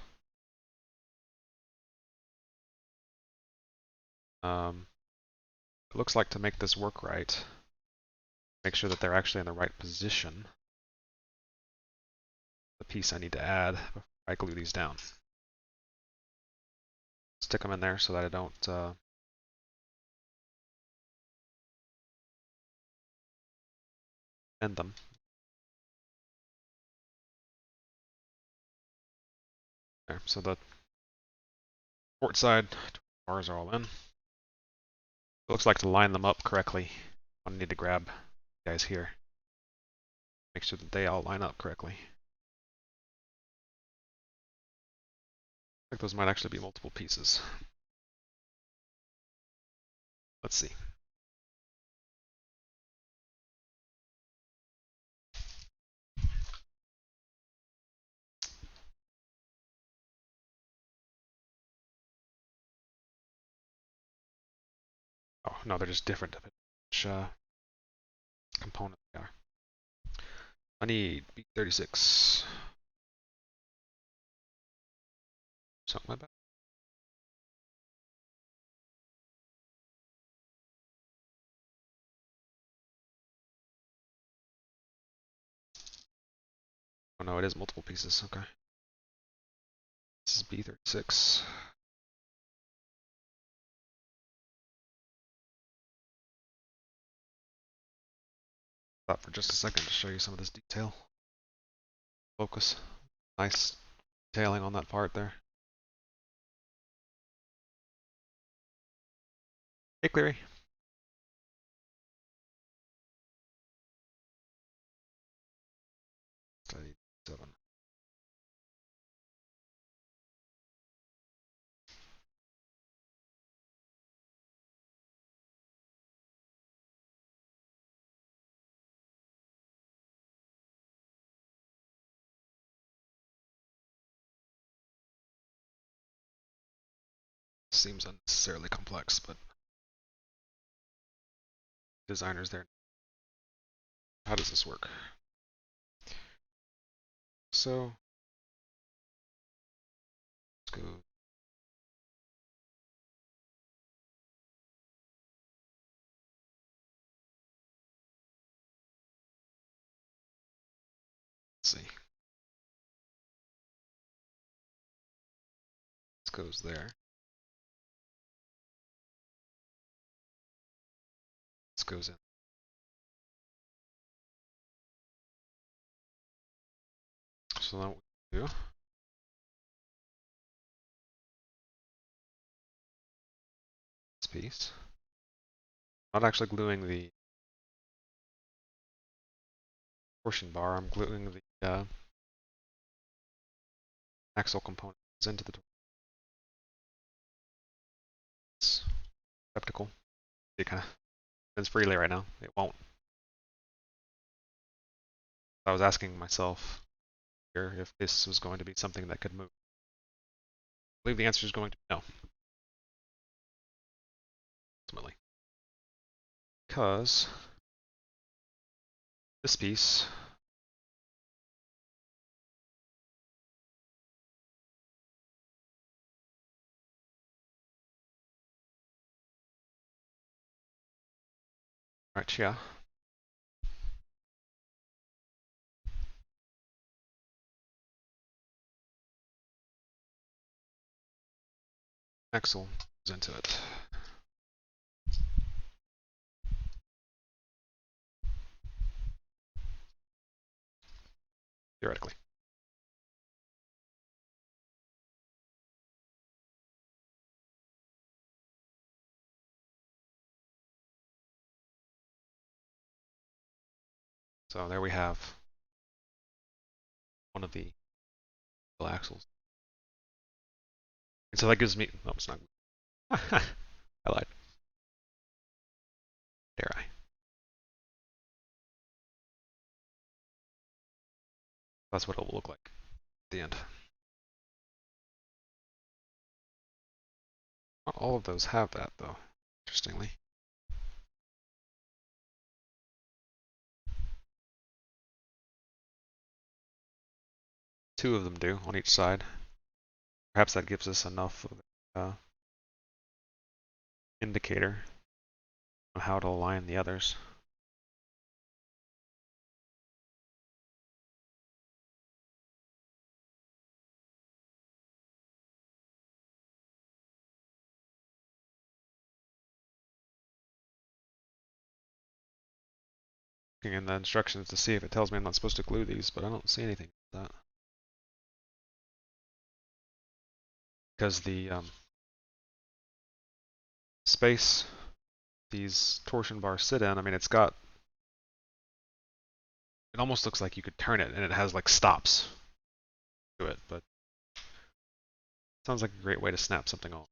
It looks like to make this work right, make sure that they're actually in the right position. The piece I need to add before I glue these down. Stick them in there so that I don't bend them. There, so the port side bars are all in. It looks like to line them up correctly, I need to grab you guys here. Make sure that they all line up correctly. I think those might actually be multiple pieces. Let's see. Oh, no, they're just different depending on which component they are. I need B36. Something like that. Oh no, it is multiple pieces. Okay. This is B36. Stop for just a second to show you some of this detail. Focus. Nice detailing on that part there. Hey, Cleary. Study 7. Seems unnecessarily complex, but designers there. How does this work? So, let's go. Let's see. This goes there. This goes in. So then what we do, this piece. Not actually gluing the torsion bar, I'm gluing the axle components into the receptacle. It kind of spins freely right now. It won't. I was asking myself here if this was going to be something that could move. I believe the answer is going to be no. Ultimately. Because this piece right here axle goes into it. Theoretically. So there we have one of the axles. And so that gives me, no, it's not. I lied. Dare I? That's what it will look like at the end. Not all of those have that though, interestingly. Two of them do on each side. Perhaps that gives us enough of an indicator on how to align the others. Looking in the instructions to see if it tells me I'm not supposed to glue these, but I don't see anything like that. Because the space these torsion bars sit in, I mean, it almost looks like you could turn it and it has like stops to it, but it sounds like a great way to snap something off.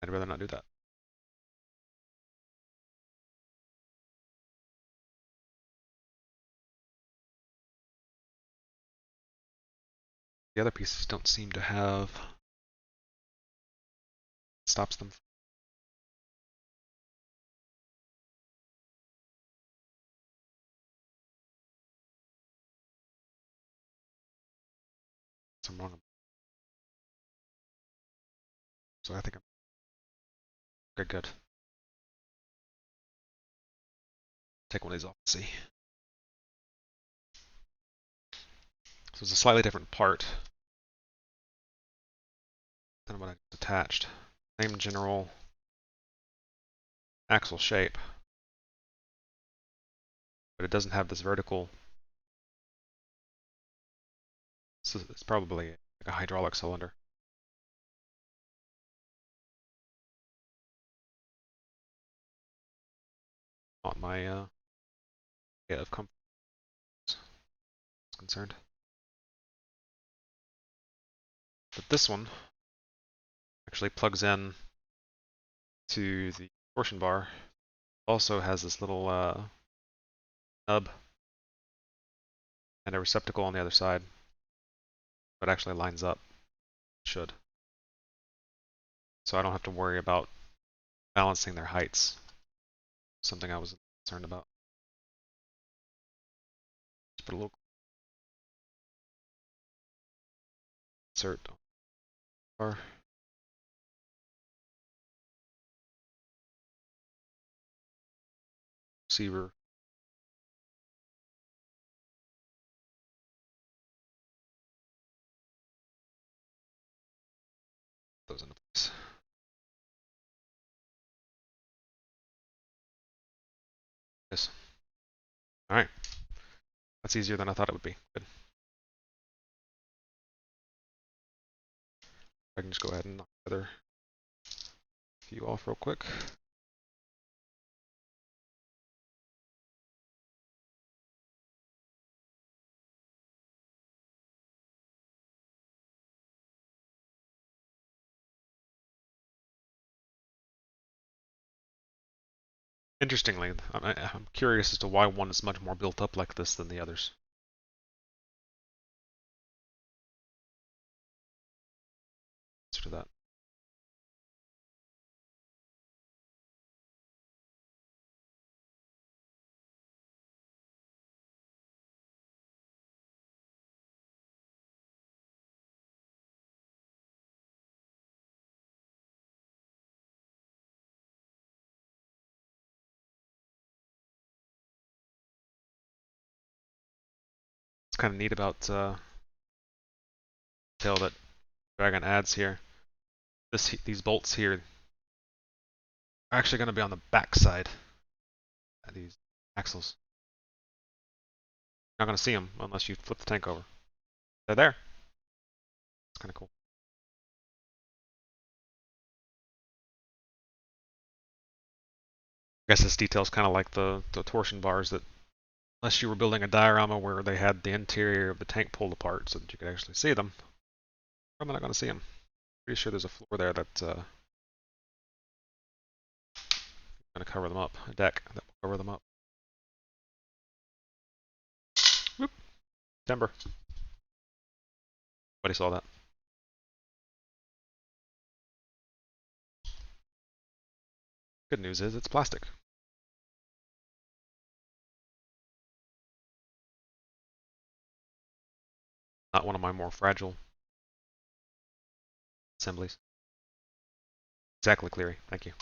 I'd rather not do that. The other pieces don't seem to have stops them. I'm wrong. So I think I'm okay, good. Take one of these off and see. So it's a slightly different part than what I just attached. Same general axle shape, but it doesn't have this vertical. So it's probably like a hydraulic cylinder. Not my area of comfort is concerned. But this one actually plugs in to the torsion bar. Also has this little nub and a receptacle on the other side, but actually lines up. It should. So I don't have to worry about balancing their heights. Something I was concerned about. Just put a little insert bar. Receiver. Those into place. Yes. All right. That's easier than I thought it would be. Good. I can just go ahead and knock the other few off real quick. Interestingly, I'm curious as to why one is much more built up like this than the others. Answer to that. It's kind of neat about detail that Dragon adds here. These bolts here are actually going to be on the back side of these axles. You're not going to see them unless you flip the tank over. They're there. It's kind of cool. I guess this detail is kind of like the torsion bars that, unless you were building a diorama where they had the interior of the tank pulled apart so that you could actually see them, probably not going to see them. Pretty sure there's a floor there that's going to cover them up, a deck that will cover them up. Whoop. Timber. Nobody saw that. Good news is it's plastic. Not one of my more fragile assemblies. Exactly, Cleary. Thank you.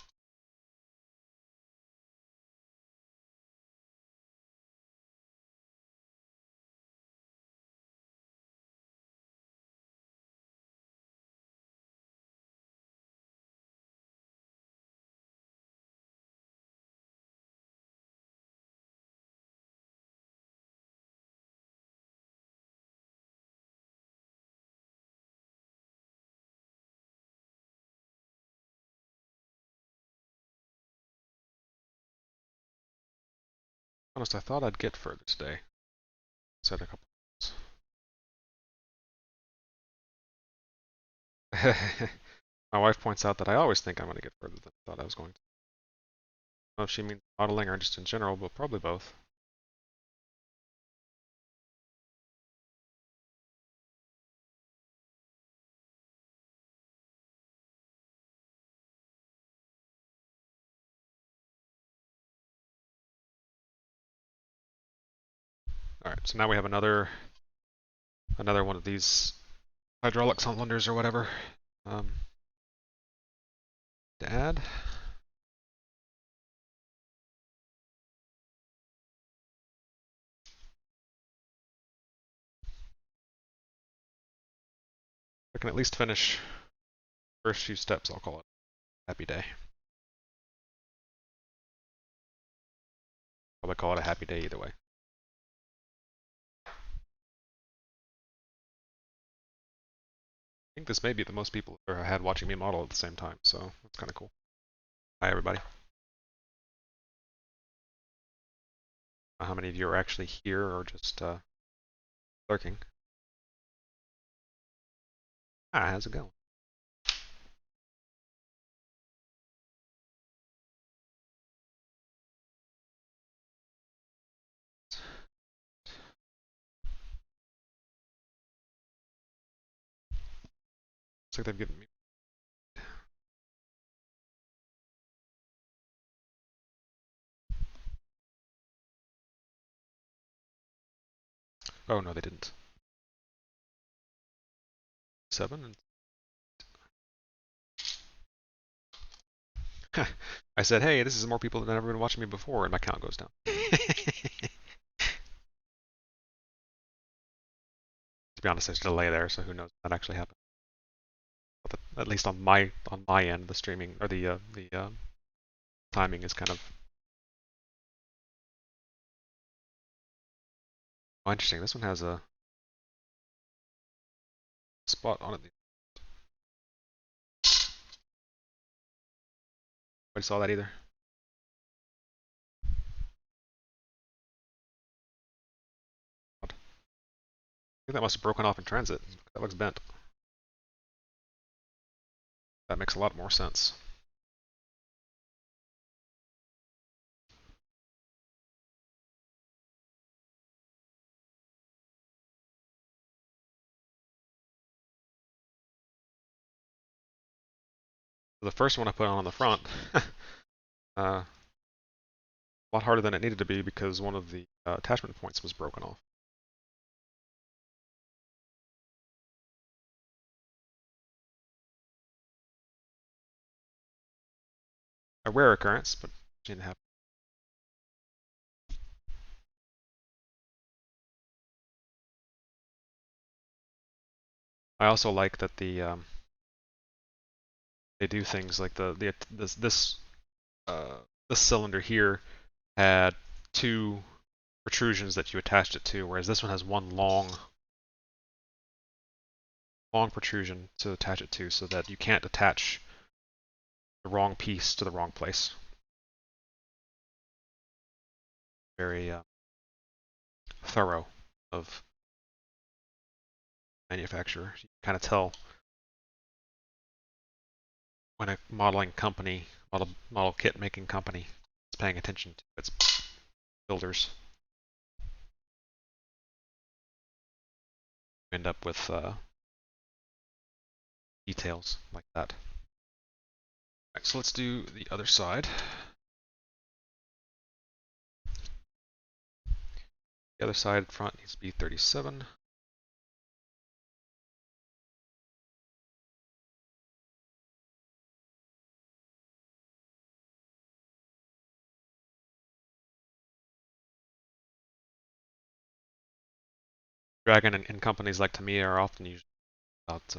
honest, I thought I'd get further today. Said a couple times. My wife points out that I always think I'm going to get further than I thought I was going to. I don't know if she means modeling or just in general, but probably both. Alright, so now we have another one of these hydraulic cylinders or whatever to add. I can at least finish the first few steps, I'll call it a happy day. Probably call it a happy day either way. I think this may be the most people I had watching me model at the same time, so that's kind of cool. Hi everybody. How many of you are actually here or just lurking? How's it going? Looks like they've given me. Oh no, they didn't. 7 and I said, hey, this is more people than have ever been watching me before, and my count goes down. To be honest, there's a delay there, so who knows if that actually happened. But at least on my end, the streaming or the timing is kind of interesting. This one has a spot on it. Nobody saw that either. I think that must have broken off in transit. That looks bent. That makes a lot more sense. The first one I put on the front, a lot harder than it needed to be because one of the attachment points was broken off. A rare occurrence, but it didn't happen. I also like that they do things like this cylinder here had 2 protrusions that you attached it to, whereas this one has one long protrusion to attach it to, so that you can't attach the wrong piece to the wrong place. Very thorough of manufacturer. You can kind of tell when a modeling company, model kit making company is paying attention to its builders. You end up with details like that. Alright, so let's do the other side. The other side front needs to be 37. Dragon and companies like Tamiya are often used about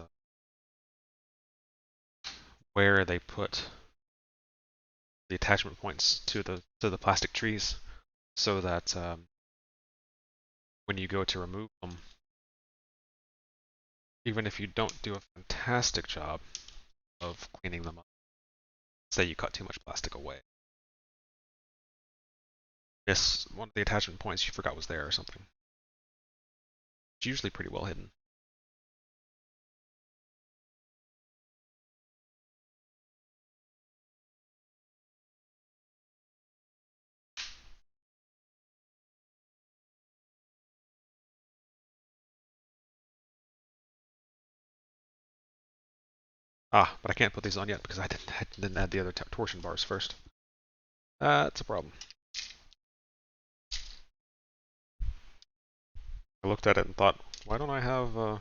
where they put the attachment points to the plastic trees, so that when you go to remove them, even if you don't do a fantastic job of cleaning them up, say you cut too much plastic away, Yes, one of the attachment points you forgot was there or something. It's usually pretty well hidden. Ah, but I can't put these on yet because I didn't add the other torsion bars first. That's a problem. I looked at it and thought, why don't I have a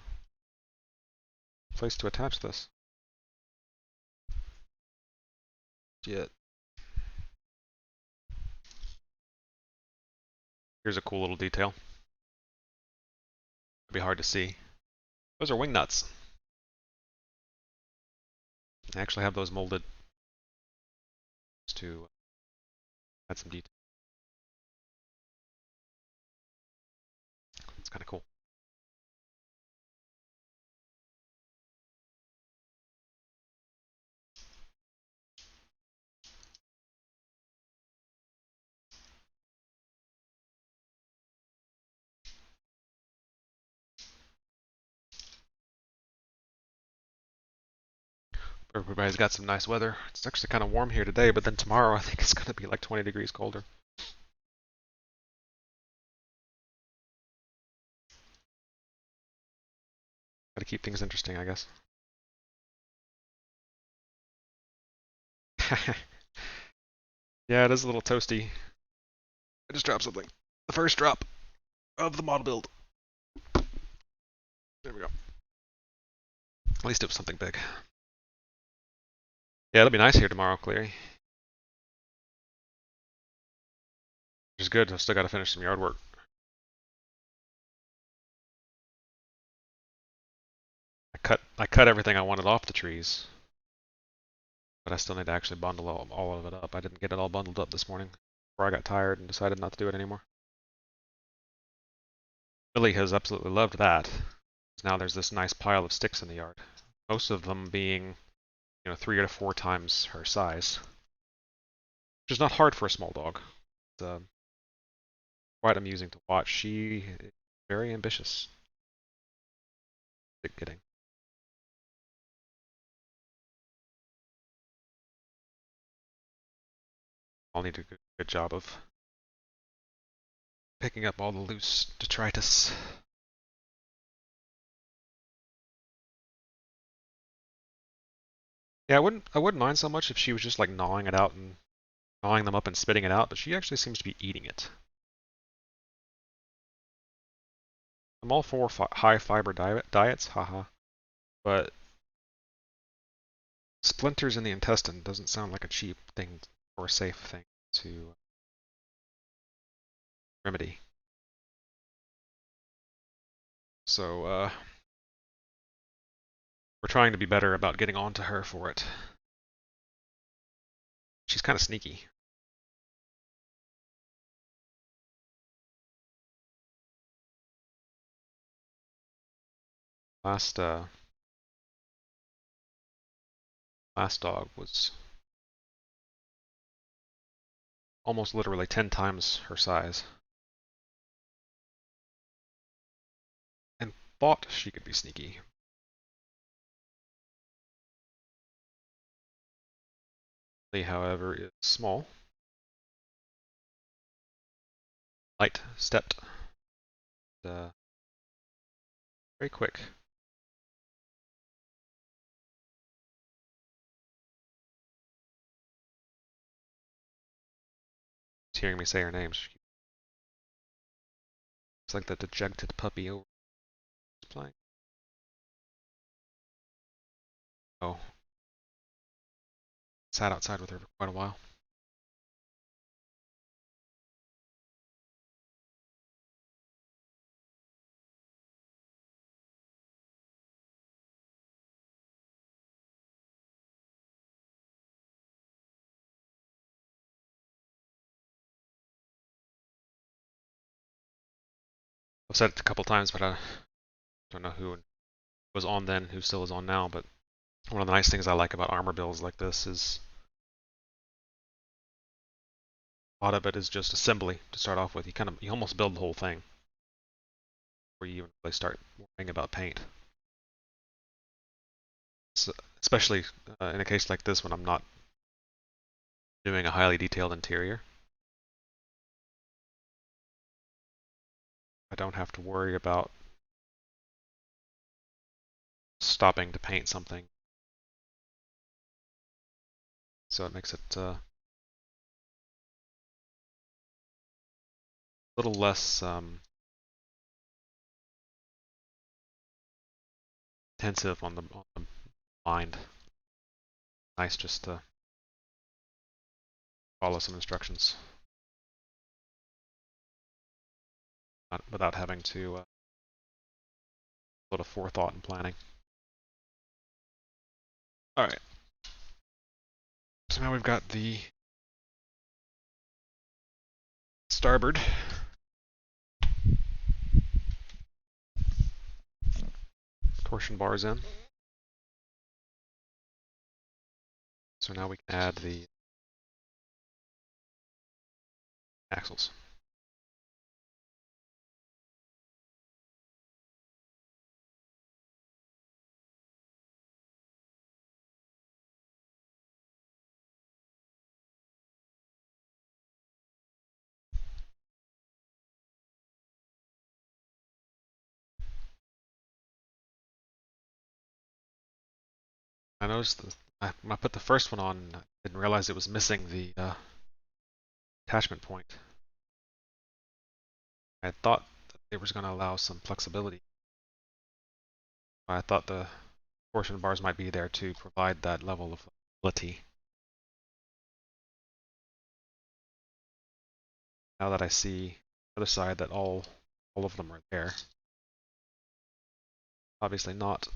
place to attach this? Yet. Here's a cool little detail. It'd be hard to see. Those are wing nuts. I actually have those molded to add some detail. It's kind of cool. Everybody's got some nice weather. It's actually kind of warm here today, but then tomorrow I think it's going to be like 20 degrees colder. Got to keep things interesting, I guess. Yeah, it is a little toasty. I just dropped something. The first drop of the model build. There we go. At least it was something big. Yeah, it'll be nice here tomorrow, Cleary. Which is good. I've still got to finish some yard work. I cut everything I wanted off the trees, but I still need to actually bundle all of it up. I didn't get it all bundled up this morning before I got tired and decided not to do it anymore. Billy has absolutely loved that. Now there's this nice pile of sticks in the yard, most of them being, 3 to 4 times her size, which is not hard for a small dog. It's quite amusing to watch. She is very ambitious at getting. I'll need to do a good job of picking up all the loose detritus. Yeah, I wouldn't mind so much if she was just like gnawing it out and gnawing them up and spitting it out, but she actually seems to be eating it. I'm all for high fiber diets, haha, but splinters in the intestine doesn't sound like a cheap thing or a safe thing to remedy. So, we're trying to be better about getting onto her for it. She's kind of sneaky. Last last dog was almost literally 10 times her size, and thought she could be sneaky. Lee, however, is small, light-stepped, very quick. She's hearing me say her name. It's like the dejected puppy over playing. Oh, sat outside with her for quite a while. I've said it a couple times, but I don't know who was on then, who still is on now. But one of the nice things I like about armor builds like this is A lot of it is just assembly to start off with. You almost build the whole thing before you even really start worrying about paint. So, especially in a case like this when I'm not doing a highly detailed interior. I don't have to worry about stopping to paint something. So it makes it a little less intensive on the mind. Nice just to follow some instructions without having to put a forethought and planning. All right. So now we've got the starboard torsion bars in. So now we can add the axles. I noticed when I put the first one on, I didn't realize it was missing the attachment point. I thought that it was going to allow some flexibility. I thought the torsion bars might be there to provide that level of flexibility. Now that I see the other side that all of them are there, obviously not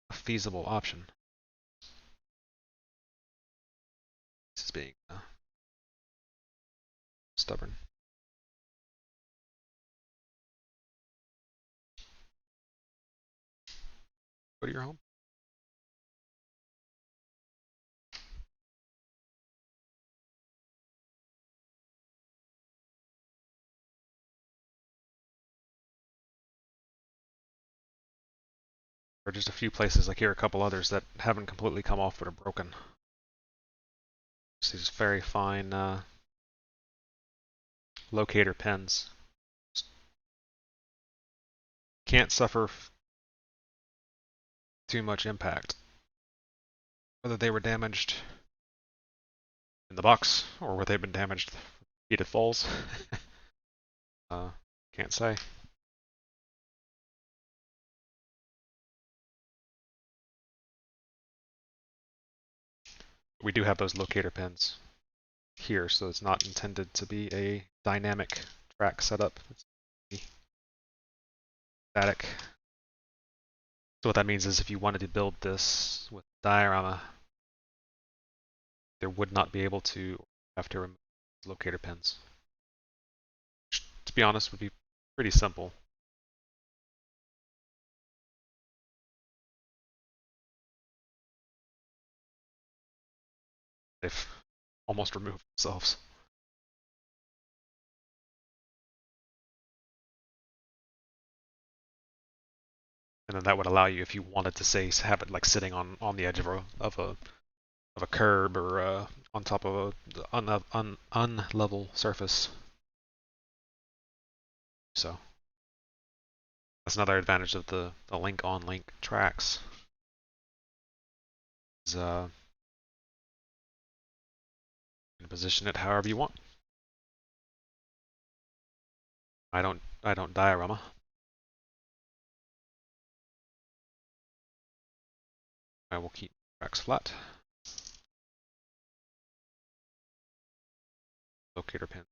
a feasible option. This is being stubborn. Go to your home. There are just a few places, like here, a couple others that haven't completely come off but are broken. Just these very fine locator pins. Can't suffer too much impact. Whether they were damaged in the box or whether they've been damaged repeated falls, can't say. We do have those locator pins here, so it's not intended to be a dynamic track setup. It's static. So what that means is if you wanted to build this with a diorama, there would not be able to have to remove locator pins. Which, to be honest, would be pretty simple. They've almost removed themselves. And then that would allow you, if you wanted to say, have it like sitting on the edge of a curb or on top of a unlevel surface. So that's another advantage of the link on link tracks. Is you can position it however you want. I don't diorama. I will keep tracks flat. Locator pin.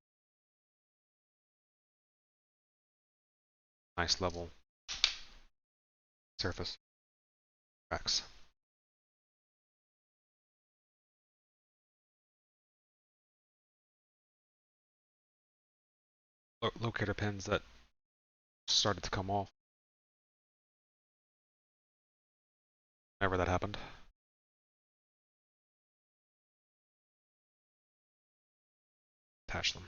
Nice level surface tracks. Locator pins that started to come off. Whenever that happened. attach them.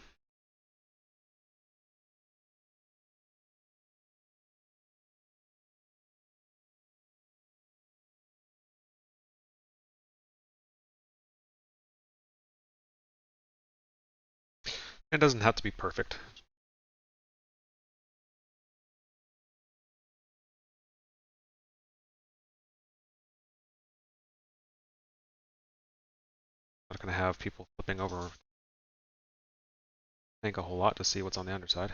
It doesn't have to be perfect. I'm not going to have people flipping over, think a whole lot to see what's on the underside.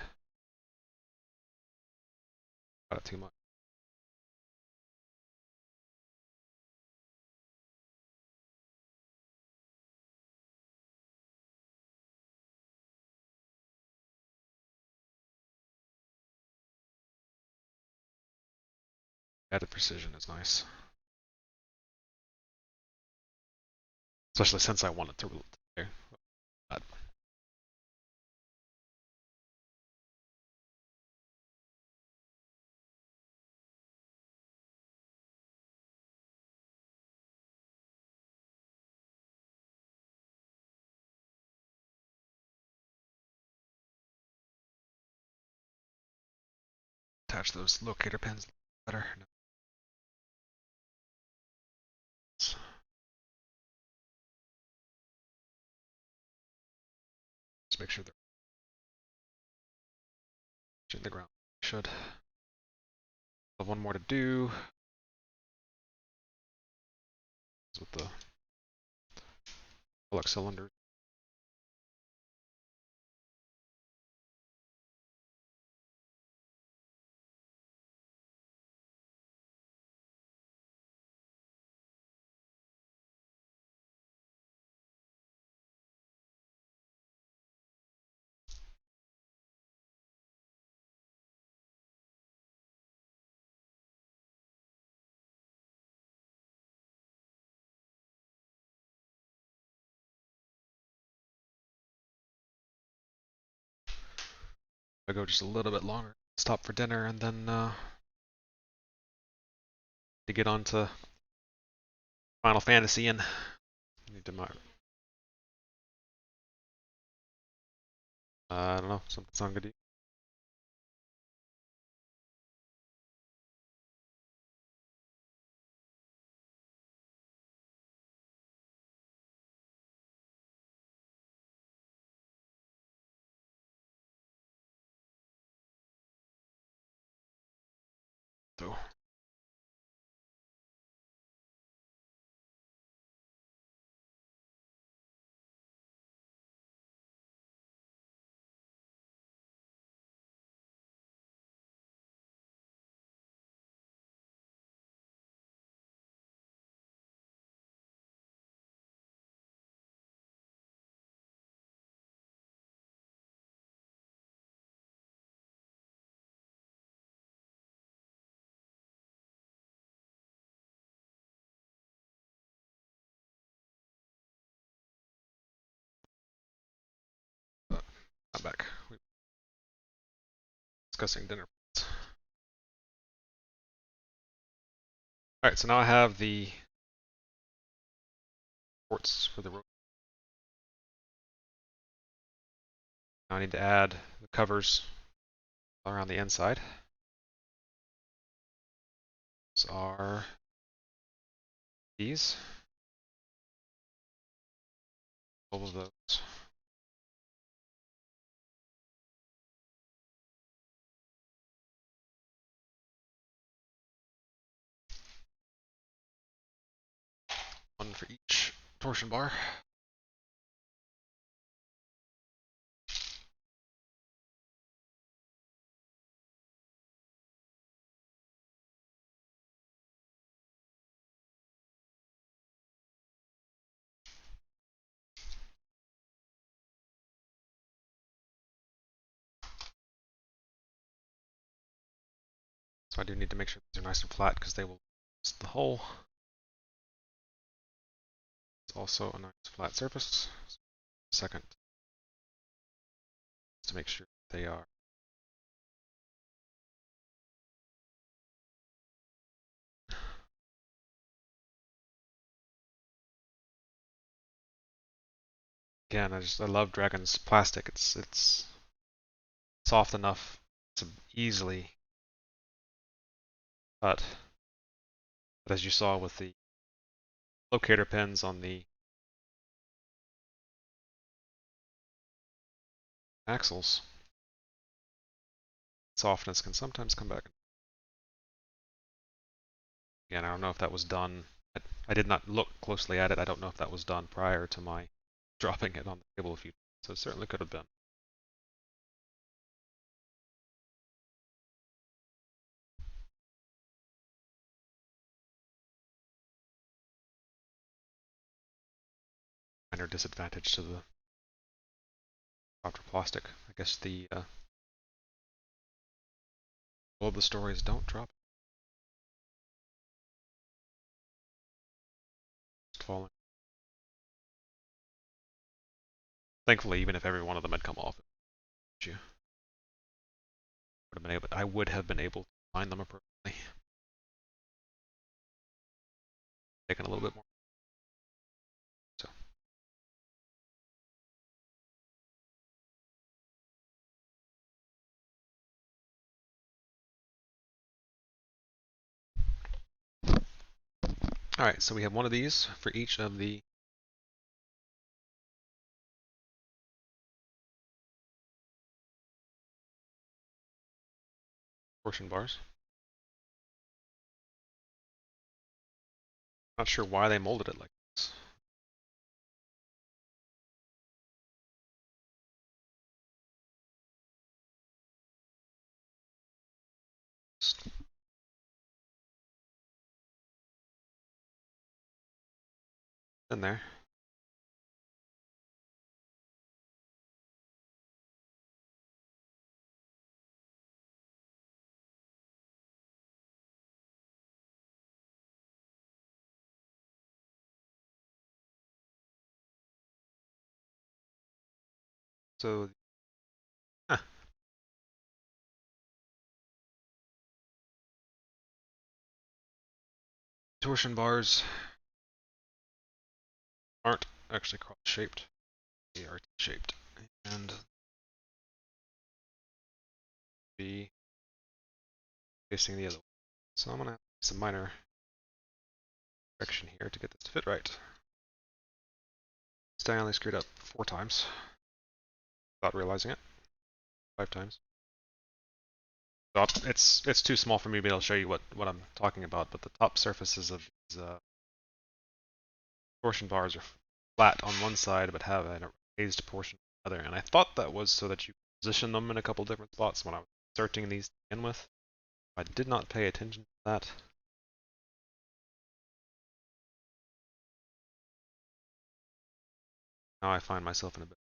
Got it too much. Added precision is nice. Especially since I want it to there. Attach those locator pins better. Just make sure they're in the ground. Should. Have one more to do. With the flux cylinder. I go just a little bit longer. Stop for dinner and then to get on to Final Fantasy and need to I don't know, something sound good to you? So I'm back. We're discussing dinner. Alright, so now I have the ports for the rope. Now I need to add the covers around the inside. These are these. All of those. One for each torsion bar. So I do need to make sure these are nice and flat because they will the hole. It's also a nice flat surface. Second, to make sure they are Again, I love Dragon's plastic. It's soft enough to easily cut. But as you saw with the locator pins on the axles, softness can sometimes come back. Again, I don't know if that was done. I did not look closely at it. I don't know if that was done prior to my dropping it on the table a few times. So it certainly could have been. Minor disadvantage to the softer plastic. I guess the all of the stories don't drop. Just falling. Thankfully, even if every one of them had come off, you would have been able. I would have been able to find them appropriately. Taken a little bit more. So. Alright, so we have one of these for each of the torsion bars. Not sure why they molded it like this. In there. So, huh. Torsion bars aren't actually cross-shaped. They are T-shaped. And be facing the other way. So I'm going to have some minor correction here to get this to fit right. I only screwed up 4 times without realizing it. 5 times. So it's too small for me to be able to show you what I'm talking about, but the top surfaces of these torsion bars are flat on one side but have a raised portion on the other. And I thought that was so that you position them in a couple different spots when I was inserting these to begin with. I did not pay attention to that. Now I find myself in a bit.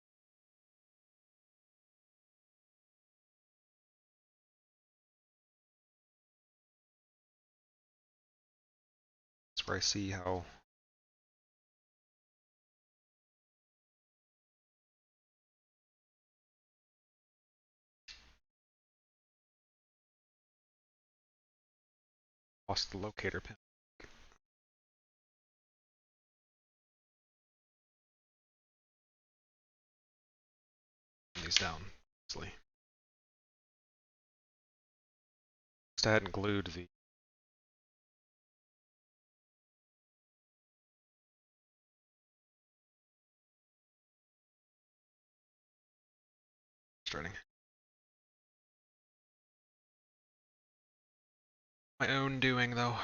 That's where I see how lost the locator pin. These down easily. Next, I hadn't glued the starting. My own doing though.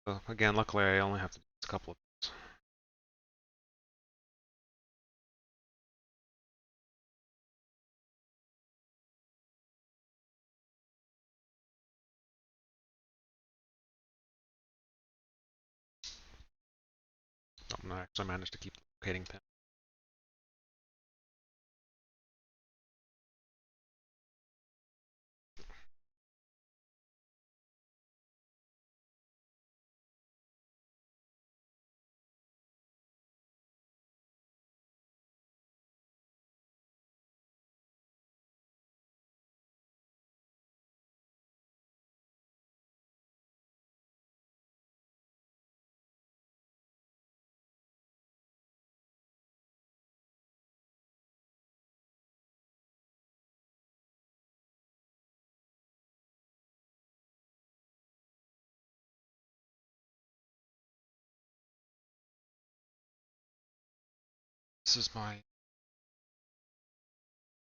So again, luckily I only have to do a couple of things. I actually managed to keep the locating pin. This is my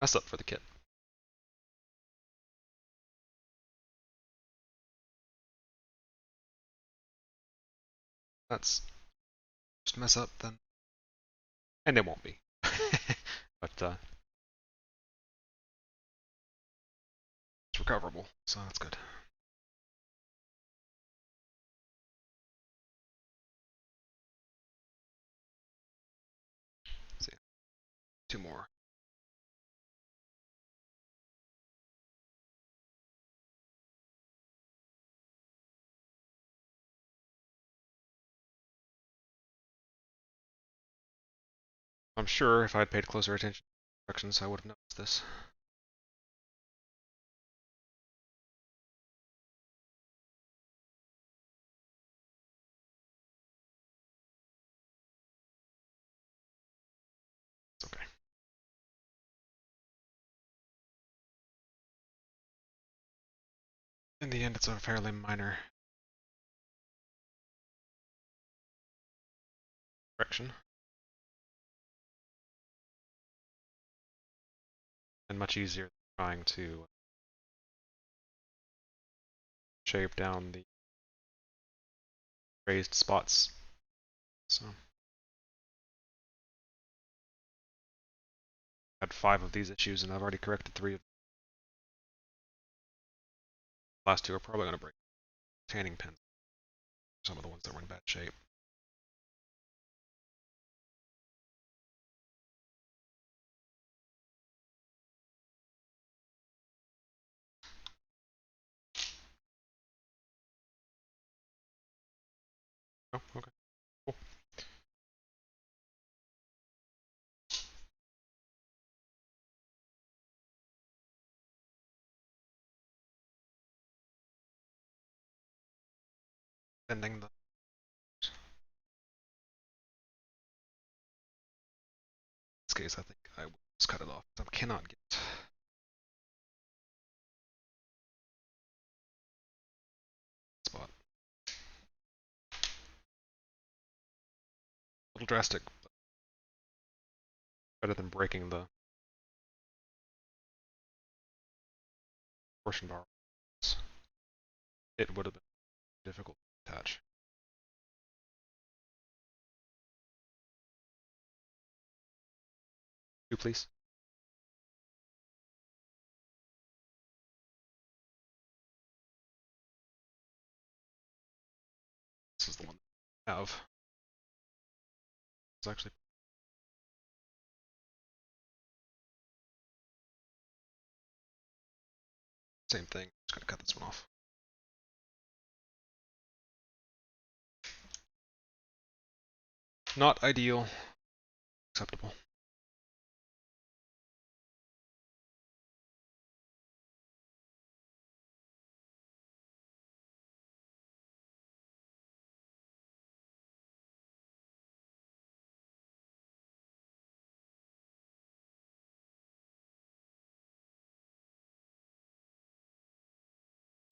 mess up for the kit. That's just a mess up then. And it won't be. But it's recoverable, so that's good. Let's see. 2 more. I'm sure if I had paid closer attention to instructions, I would have noticed this. It's okay. In the end, it's a fairly minor correction. And much easier than trying to shave down the raised spots. So I had 5 of these issues and I've already corrected 3 of them. The last 2 are probably going to break. Tanning pens. Some of the ones that were in bad shape. Oh, okay. Cool. Bending the this case, I think I will just cut it off. I cannot get spot. A little drastic, but better than breaking the torsion bar. It would have been difficult to attach. 2, please. This is the one I have. It's actually same thing. Just gonna cut this one off. Not ideal. Acceptable.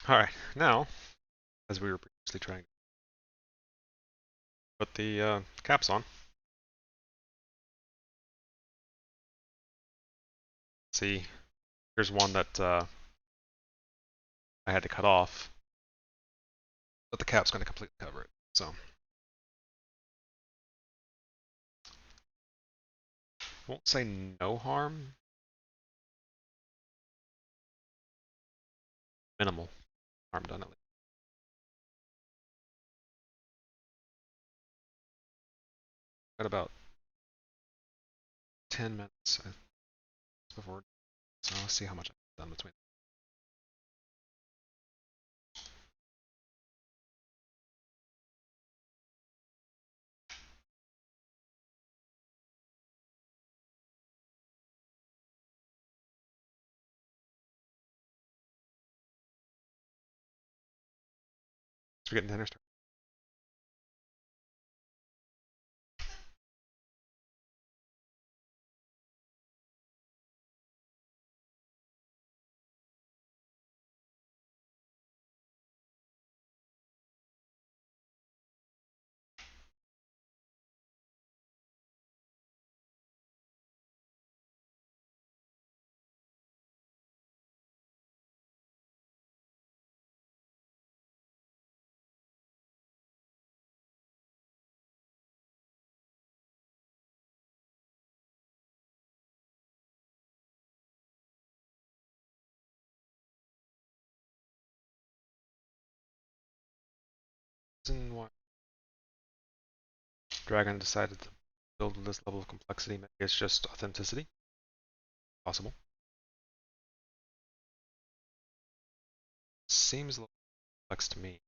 Alright, now, as we were previously trying to put the caps on. See, here's one that I had to cut off, but the cap's going to completely cover it. So, won't say no harm. Minimal harm done at least. Got about 10 minutes before, so let's see how much I've done between. So we're getting dinner started. reason why Dragon decided to build this level of complexity. Maybe it's just authenticity. Possible. Seems a little complex to me.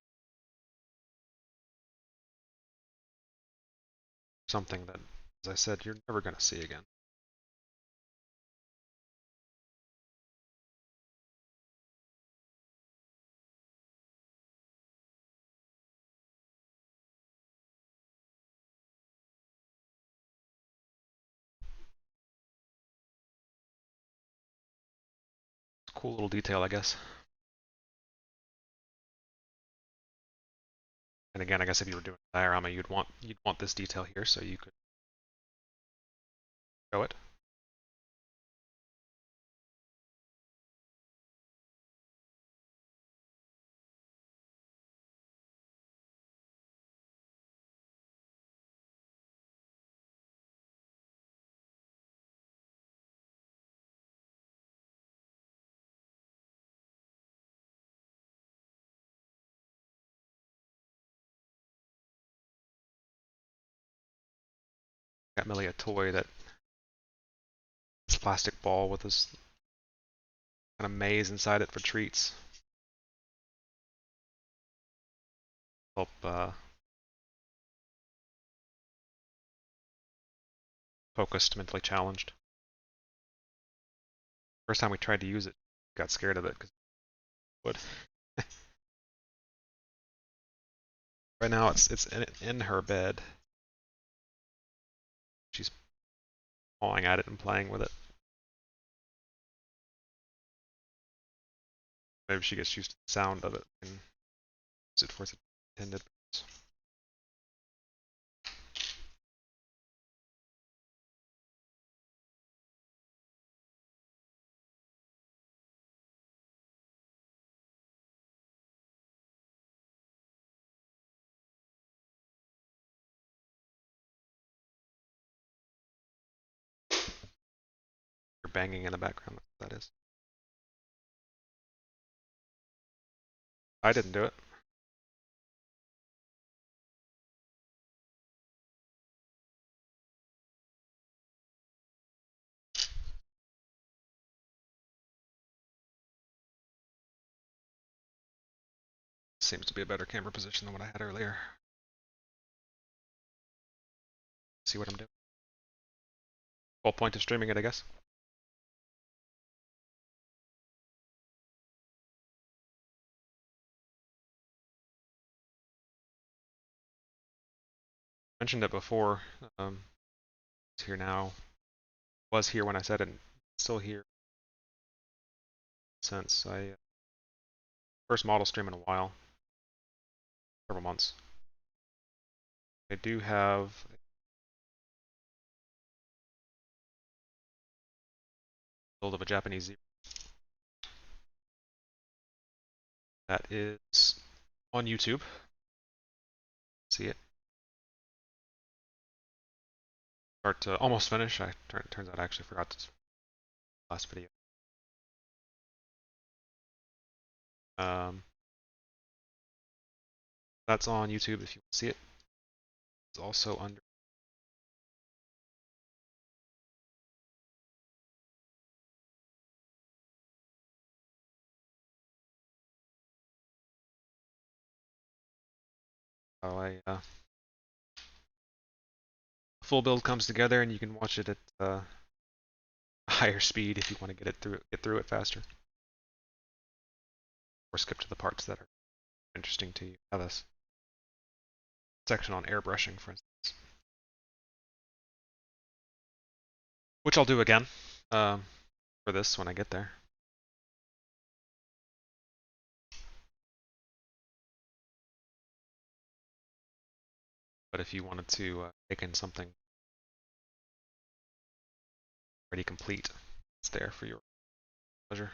Something that, as I said, you're never going to see again. It's a cool little detail, I guess. And again, I guess if you were doing a diorama, you'd want this detail here, so you could show it. Got Millie a toy that this plastic ball with this kind of maze inside it for treats. Help focused, mentally challenged. First time we tried to use it, got scared of it because it would. Right now it's in her bed. She's pawing at it and playing with it. Maybe she gets used to the sound of it and use it for its intended purpose. You're banging in the background, that's what that is. I didn't do it. Seems to be a better camera position than what I had earlier. See what I'm doing. Whole point of streaming it, I guess. Mentioned it before. It's here now. Was here when I said it. Still here. Since I first model stream in a while, several months. I do have a build of a Japanese zebra that is on YouTube. See it? Start to almost finish. Turns out I actually forgot to last video. That's on YouTube if you want to see it. It's also under. How full build comes together, and you can watch it at a higher speed if you want to get through it faster, or skip to the parts that are interesting to you. Have a section on airbrushing, for instance, which I'll do again for this when I get there. But if you wanted to take in something already complete, it's there for your pleasure.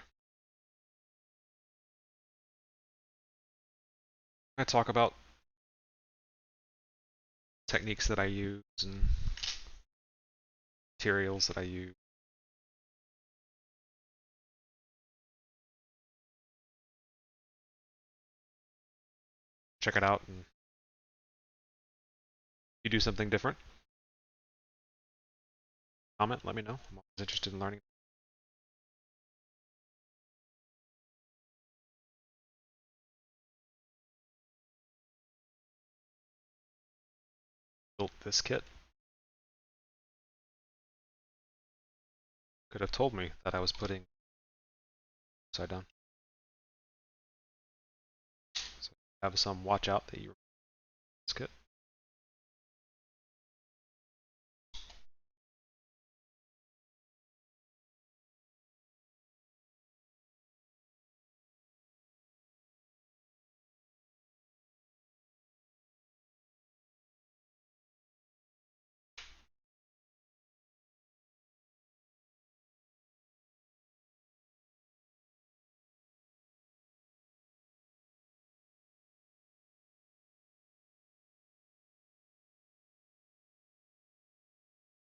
I talk about techniques that I use and materials that I use. Check it out and You do something different? Comment, let me know. I'm always interested in learning. Built this kit. Could have told me that I was putting upside down. So have some watch out that you this kit.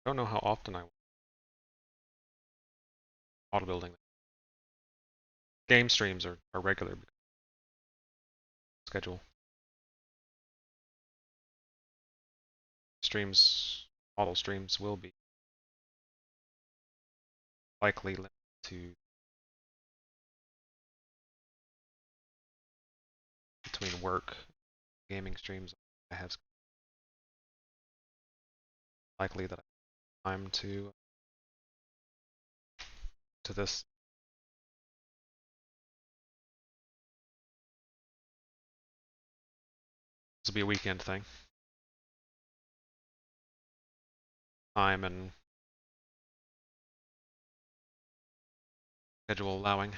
I don't know how often I model building. Game streams are regular schedule. Streams, model streams will be likely limited to between work, gaming streams. I have likely that I have time to this. This will be a weekend thing. Time and schedule allowing.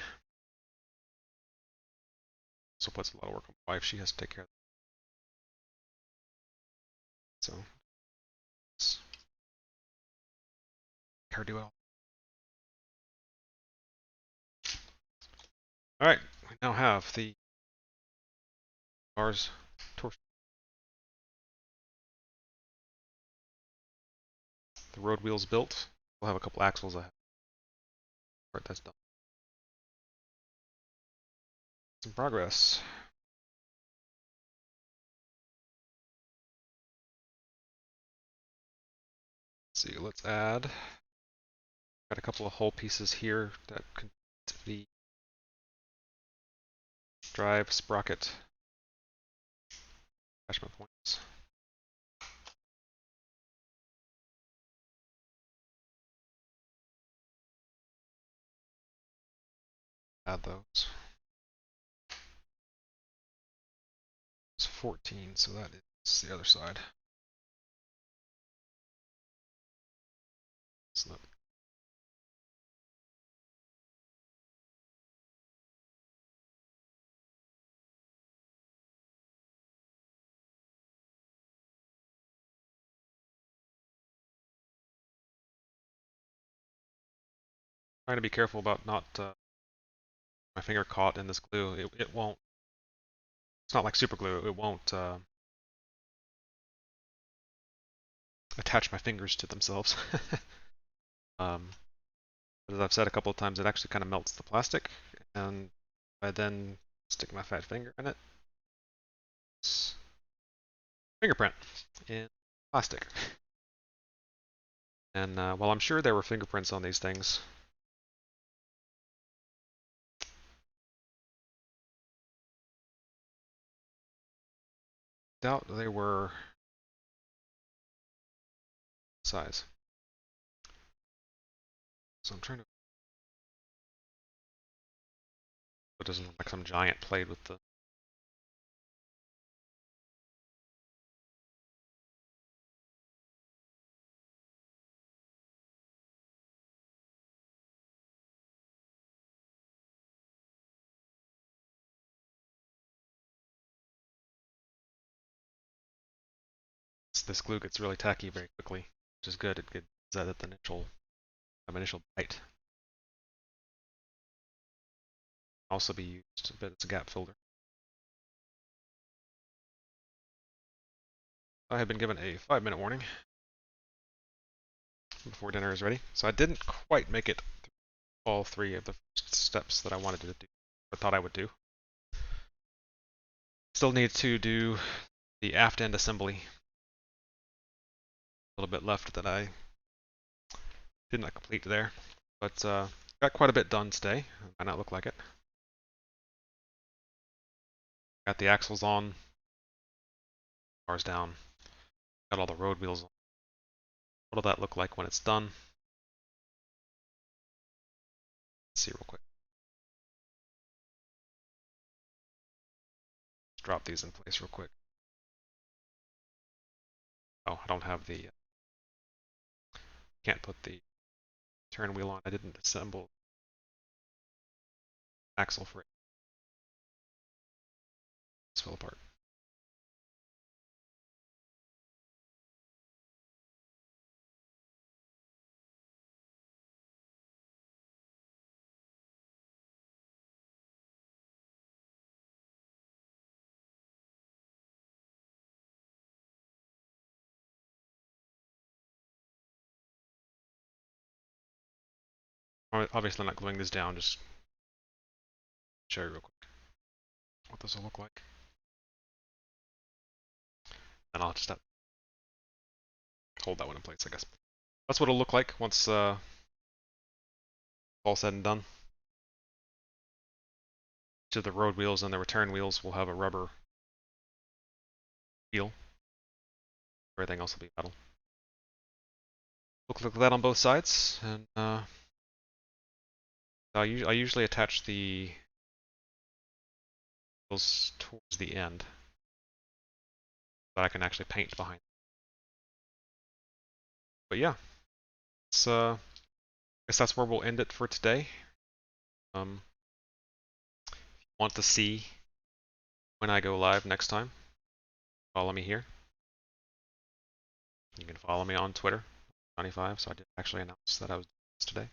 So puts a lot of work on my wife. She has to take care of that. So it's her do it all. Alright, we now have the bars torsion. The road wheels built. We'll have a couple axles ahead. Alright, that's done. Some progress. Let's see, let's add. Got a couple of hull pieces here that can be drive, sprocket, attachment points. Add those. It's 14, so that is the other side. So that trying to be careful about not my finger caught in this glue. It won't. It's not like super glue. It won't attach my fingers to themselves. But as I've said a couple of times, it actually kind of melts the plastic, and I then stick my fat finger in it. It's fingerprint in plastic. And while I'm sure there were fingerprints on these things, doubt they were size. So I'm trying to. It doesn't look like some giant played with the. This glue gets really tacky very quickly, which is good. It gets that at the initial bite. Also be used, but it's a gap filler. I have been given a 5-minute warning before dinner is ready, so I didn't quite make it through all 3 of the steps that I wanted to do, or thought I would do. Still need to do the aft end assembly little bit left that I did not complete there, but got quite a bit done today. It might not look like it. Got the axles on, bars down, got all the road wheels on. What'll that look like when it's done? Let's see real quick. Let's drop these in place real quick. Oh, I don't have the, can't put the turn wheel on. I didn't assemble axle for it. It's fell apart. Obviously, I'm not gluing this down, just show you real quick what this will look like. And I'll just have to hold that one in place, I guess. That's what it'll look like once all said and done. Each of the road wheels and the return wheels will have a rubber wheel. Everything else will be metal. Look like that on both sides, and I usually attach the wheels towards the end, so I can actually paint behind. But yeah, it's I guess that's where we'll end it for today. If you want to see when I go live next time, follow me here. You can follow me on Twitter, 95. So I did actually announce that I was doing this today.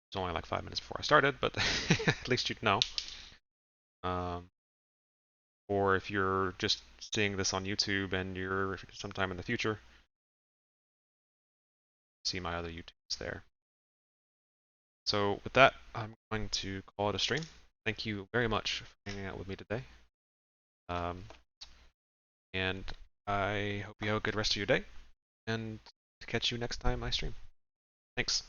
It was only like 5 minutes before I started, but at least you'd know. Or if you're just seeing this on YouTube and you're sometime in the future, see my other YouTubes there. So with that, I'm going to call it a stream. Thank you very much for hanging out with me today. And I hope you have a good rest of your day, and to catch you next time I stream. Thanks.